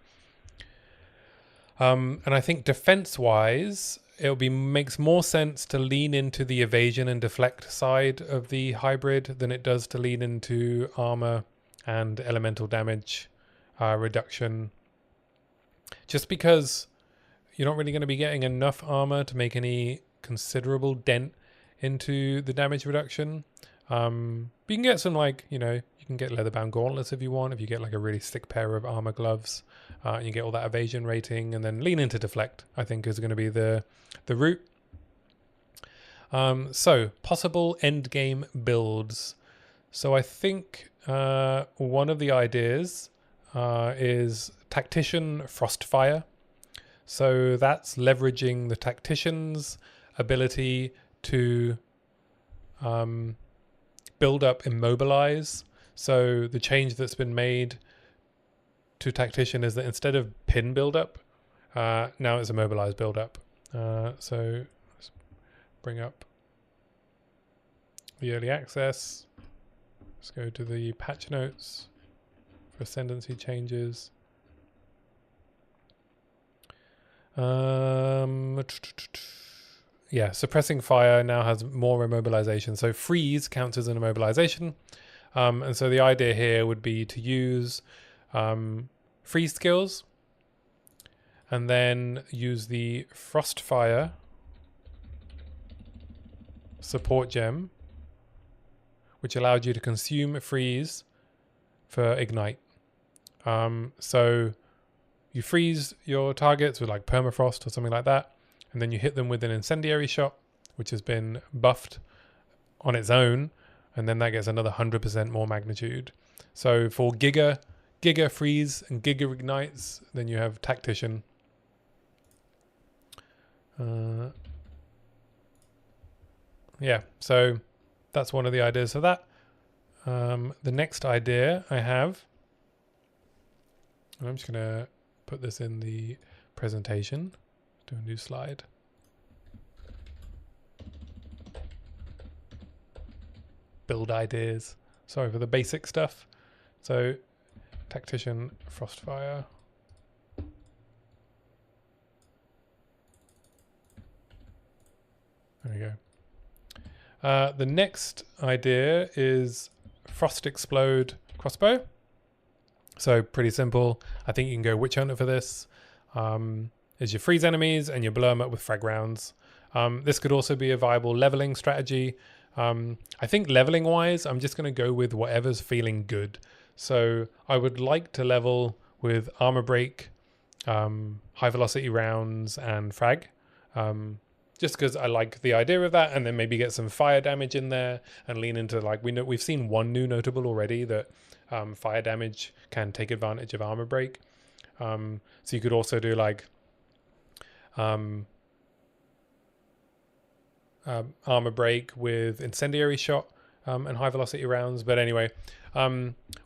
And I think defense-wise, makes more sense to lean into the evasion and deflect side of the hybrid than it does to lean into armor and elemental damage reduction. Just because you're not really going to be getting enough armor to make any considerable dent into the damage reduction. But you can get some you can get leather-bound gauntlets if you want, if you get like a really thick pair of armor gloves, and you get all that evasion rating, and then lean into deflect, I think is going to be the route. So possible end game builds. So I think one of the ideas is Tactician Frostfire. So that's leveraging the Tactician's ability to build up Immobilize. So the change that's been made to Tactician is that instead of pin build-up, now it's Immobilize build-up. So let's bring up the early access. Let's go to the patch notes for ascendancy changes. Yeah, suppressing fire now has more immobilization. So freeze counts as an immobilization. And so the idea here would be to use freeze skills and then use the Frostfire support gem, which allowed you to consume freeze for ignite. So you freeze your targets with like permafrost or something like that, and then you hit them with an incendiary shot, which has been buffed on its own, and then that gets another 100% more magnitude. So for Giga freeze and Giga ignites, then you have Tactician. Yeah, so that's one of the ideas for that. The next idea I have, and I'm just going to put this in the presentation. Do a new slide. Build ideas. Sorry for the basic stuff. So, Tactician, Frostfire. There we go. The next idea is Frost Explode Crossbow. So pretty simple. I think you can go Witch Hunter for this. Is you freeze enemies and you blow them up with frag rounds. This could also be a viable leveling strategy. I think leveling wise, I'm just going to go with whatever's feeling good. So I would like to level with armor break, high velocity rounds, and frag. Just because I like the idea of that, and then maybe get some fire damage in there and lean into we've seen one new notable already that fire damage can take advantage of armor break. So you could also do armor break with incendiary shot and high velocity rounds. But anyway,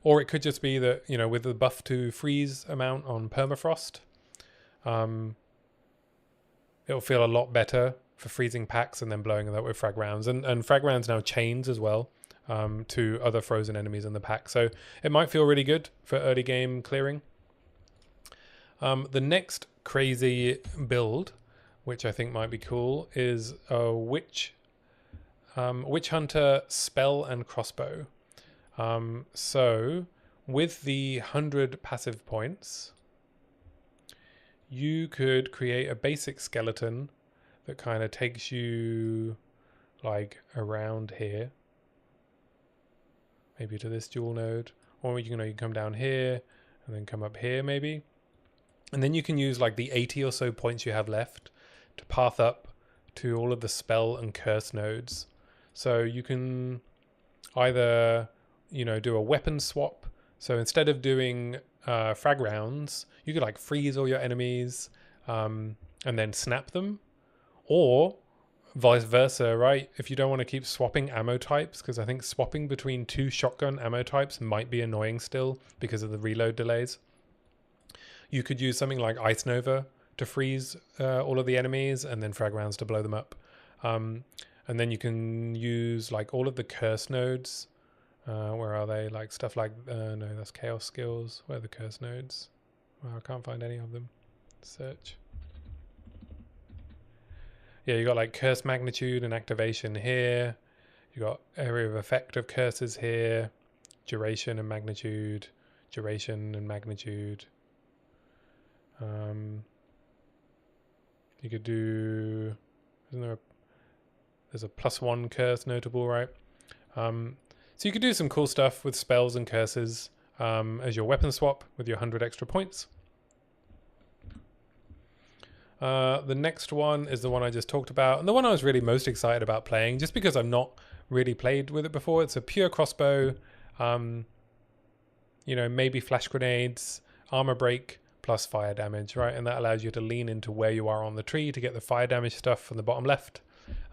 or it could just be that with the buff to freeze amount on permafrost, it'll feel a lot better for freezing packs and then blowing that with frag rounds. And frag rounds now chains as well to other frozen enemies in the pack. So it might feel really good for early game clearing. The next crazy build, which I think might be cool, is a Witch Hunter spell and crossbow. So with the 100 passive points, you could create a basic skeleton that kind of takes you around here, maybe to this dual node, or you can come down here and then come up here maybe, and then you can use the 80 or so points you have left to path up to all of the spell and curse nodes. So you can either do a weapon swap. So instead of doing frag rounds, you could like freeze all your enemies and then snap them, or vice versa, right? If you don't want to keep swapping ammo types, because I think swapping between 2 shotgun ammo types might be annoying still because of the reload delays. You could use something like Ice Nova to freeze all of the enemies and then frag rounds to blow them up. And then you can use like all of the curse nodes. Where are they? Like stuff like, no, that's chaos skills. Where are the curse nodes? Well, I can't find any of them. Search. Yeah, you got like curse magnitude and activation here. You got area of effect of curses here. Duration and magnitude. Duration and magnitude. You could do, there's a +1 curse notable, right? So you could do some cool stuff with spells and curses as your weapon swap with your 100 extra points. The next one is the one I just talked about, and the one I was really most excited about playing, just because I've not really played with it before. It's a pure crossbow, maybe flash grenades, armor break, plus fire damage, right? And that allows you to lean into where you are on the tree to get the fire damage stuff from the bottom left,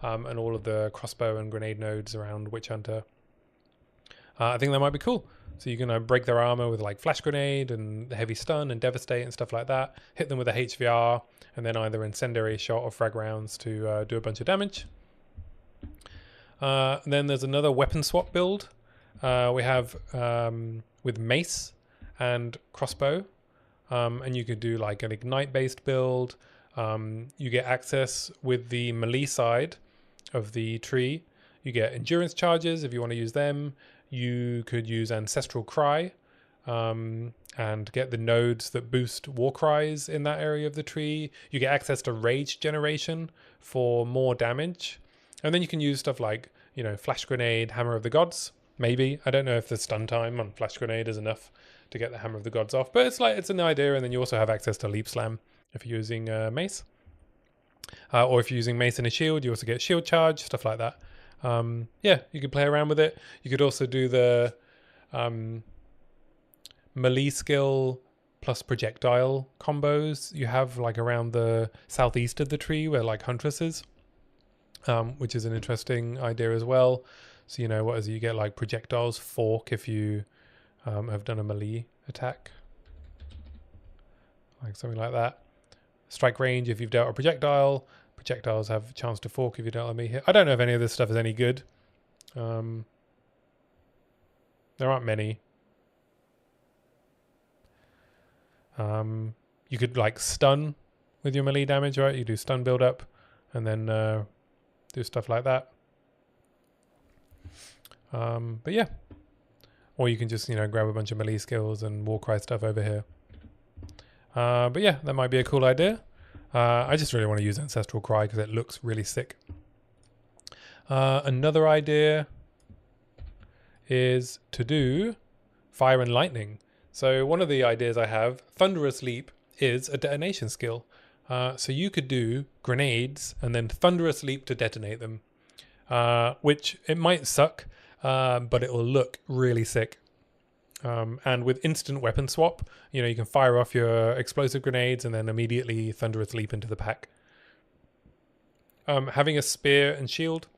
and all of the crossbow and grenade nodes around Witch Hunter. I think that might be cool. So you can break their armor with like flash grenade and heavy stun and devastate and stuff like that. Hit them with a HVR and then either incendiary shot or frag rounds to do a bunch of damage. Then there's another weapon swap build. We have with mace and crossbow. And you could do like an ignite based build. You get access with the melee side of the tree. You get endurance charges if you want to use them. You could use Ancestral Cry and get the nodes that boost war cries in that area of the tree. You get access to rage generation for more damage. And then you can use stuff like, Flash Grenade, Hammer of the Gods, maybe. I don't know if the stun time on Flash Grenade is enough to get the Hammer of the Gods off, but it's an idea. And then you also have access to Leap Slam if you're using Mace. Or if you're using Mace and a shield, you also get Shield Charge, stuff like that. You could play around with it. You could also do the melee skill plus projectile combos you have like around the southeast of the tree where like Huntress is, which is an interesting idea as well. So what is it? You get like projectiles fork if you have done a melee attack, like something like that. Strike range if you've dealt a projectile. Projectiles have a chance to fork if you don't let me hit. I don't know if any of this stuff is any good. There aren't many. You could like stun with your melee damage, right? You do stun build up and then do stuff like that. But yeah. Or you can just, grab a bunch of melee skills and warcry stuff over here. But yeah, that might be a cool idea. I just really want to use Ancestral Cry because it looks really sick. Another idea is to do Fire and Lightning. So one of the ideas I have, Thunderous Leap, is a detonation skill. So you could do grenades and then Thunderous Leap to detonate them, which it might suck, but it will look really sick. And with instant weapon swap, you can fire off your explosive grenades and then immediately Thunderous Leap into the pack. Having a spear and shield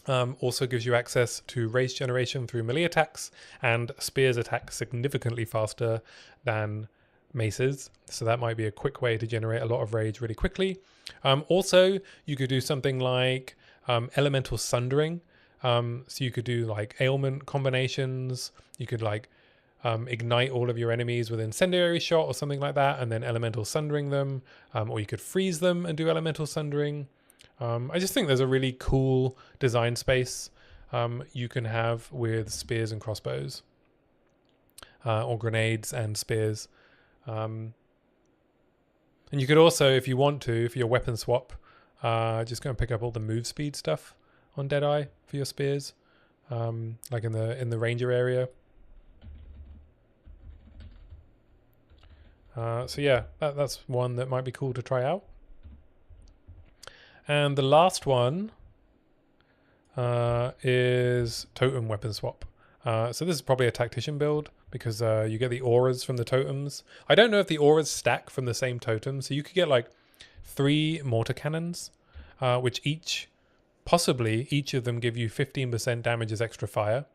also gives you access to rage generation through melee attacks, and spears attack significantly faster than maces, so that might be a quick way to generate a lot of rage really quickly. Also, you could do something like elemental sundering. So you could do like ailment combinations. You could like ignite all of your enemies with incendiary shot or something like that, and then elemental sundering them. Or you could freeze them and do elemental sundering. I just think there's a really cool design space you can have with spears and crossbows, or grenades and spears. And you could also, if you want to, for your weapon swap, just go and pick up all the move speed stuff on Deadeye for your spears, like in the ranger area. So yeah, that's one that might be cool to try out. And the last one is totem weapon swap. So this is probably a tactician build because you get the auras from the totems. I don't know if the auras stack from the same totem, so you could get like 3 mortar cannons, which possibly each of them give you 15% damage as extra fire.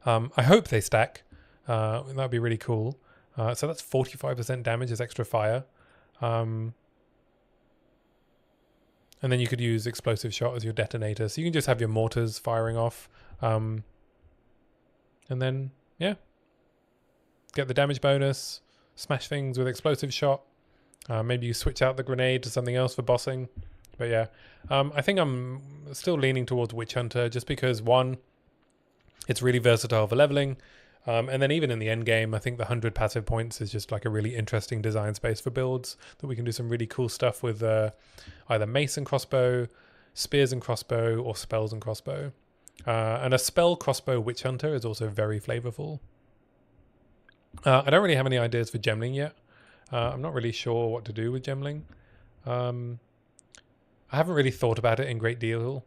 I hope they stack. That'd be really cool. So that's 45% damage as extra fire. And then you could use explosive shot as your detonator. So you can just have your mortars firing off. And then, yeah, get the damage bonus, smash things with explosive shot. Maybe you switch out the grenade to something else for bossing. But yeah, I think I'm still leaning towards Witch Hunter just because, one, it's really versatile for leveling. And then even in the end game, I think the 100 passive points is just like a really interesting design space for builds that we can do some really cool stuff with either mace and crossbow, spears and crossbow, or spells and crossbow. And a spell crossbow Witch Hunter is also very flavorful. I don't really have any ideas for gemling yet. I'm not really sure what to do with gemling. I haven't really thought about it in great deal.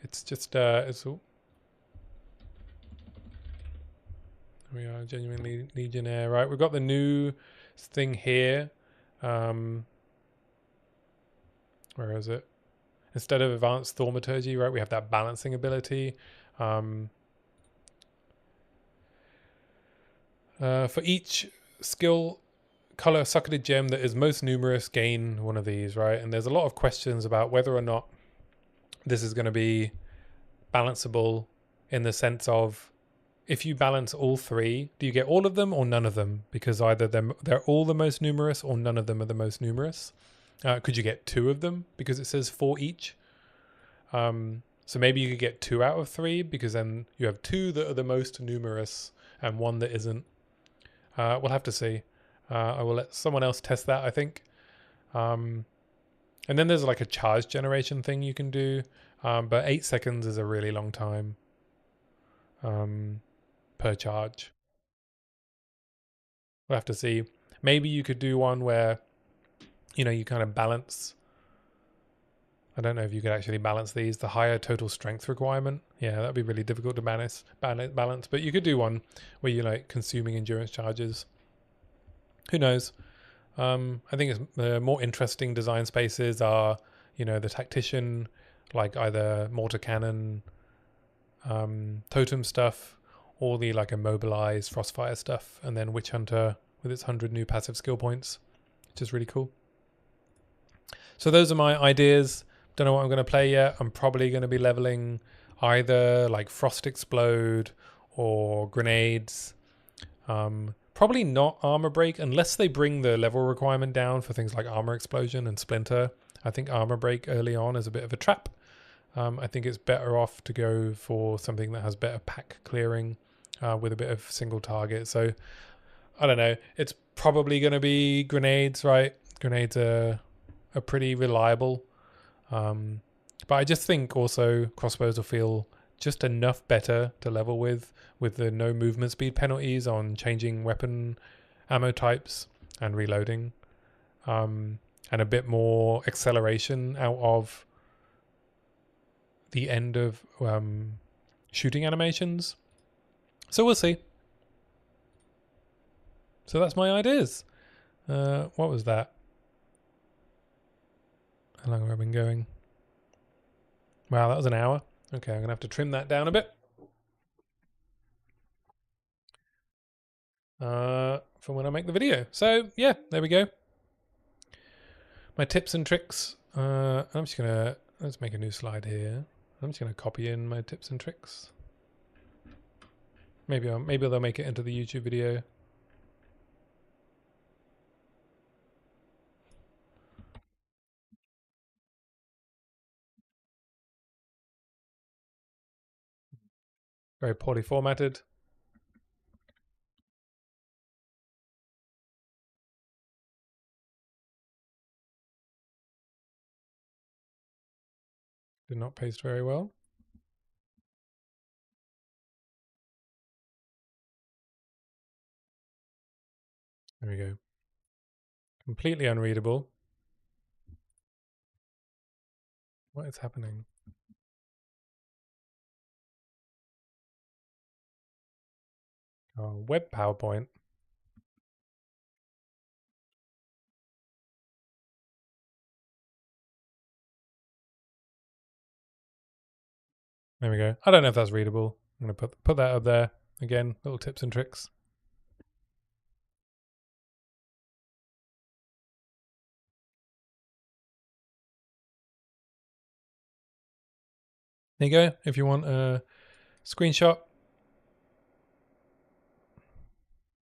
It's just we are genuinely legionnaire, right? We've got the new thing here. Where is it? Instead of advanced thaumaturgy, right, we have that balancing ability. For each skill color socketed gem that is most numerous, gain one of these, right? And there's a lot of questions about whether or not this is going to be balanceable in the sense of, if you balance all 3, do you get all of them or none of them? Because either they're all the most numerous or none of them are the most numerous. Could you get 2 of them because it says 4 each? So maybe you could get 2 out of 3 because then you have 2 that are the most numerous and 1 that isn't. We'll have to see. I will let someone else test that, I think. And then there's like a charge generation thing you can do. But 8 seconds is a really long time per charge. We'll have to see. Maybe you could do one where, you kind of balance. I don't know if you could actually balance these. The higher total strength requirement. Yeah, that'd be really difficult to balance. But you could do one where you're like consuming endurance charges. Who knows? I think it's the more interesting design spaces are, the tactician, like either mortar cannon, totem stuff, or the like immobilized frostfire stuff, and then Witch Hunter with its 100 new passive skill points, which is really cool. So those are my ideas. Don't know what I'm going to play yet. I'm probably going to be leveling either like Frost Explode or Grenades. Probably not Armor Break unless they bring the level requirement down for things like Armor Explosion and Splinter. I think Armor Break early on is a bit of a trap. I think it's better off to go for something that has better pack clearing with a bit of single target. So I don't know. It's probably going to be Grenades, right? Grenades are pretty reliable. But I just think also crossbows will feel just enough better to level with the no movement speed penalties on changing weapon ammo types and reloading, and a bit more acceleration out of the end of shooting animations. So we'll see. So that's my ideas. What was that? How long have I been going? Wow, that was an hour. Okay, I'm going to have to trim that down a bit. For when I make the video. So yeah, there we go. My tips and tricks. I'm just gonna, let's make a new slide here. I'm just gonna copy in my tips and tricks. Maybe they'll make it into the YouTube video. Very poorly formatted. Did not paste very well. There we go. Completely unreadable. What is happening? Oh, web PowerPoint. There we go. I don't know if that's readable. I'm going to put that up there. Again, little tips and tricks. There you go. If you want a screenshot,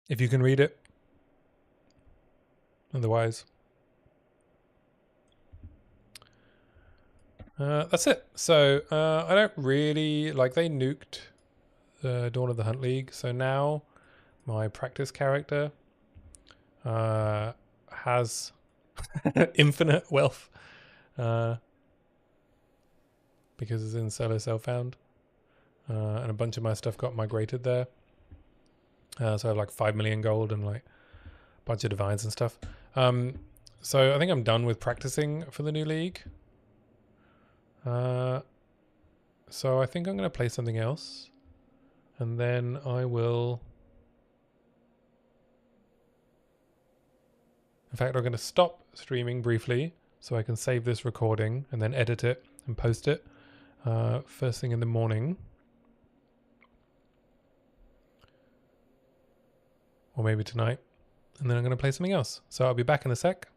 if you can read it. Otherwise, that's it. So I don't really like, they nuked Dawn of the Hunt League. So now my practice character has infinite wealth because it's in solo self-found, and a bunch of my stuff got migrated there. So I have like 5 million gold and like a bunch of divines and stuff. So I think I'm done with practicing for the new league. So I think I'm going to play something else, and then I will. In fact, I'm going to stop streaming briefly so I can save this recording and then edit it and post it first thing in the morning. Or maybe tonight. And then I'm going to play something else. So I'll be back in a sec.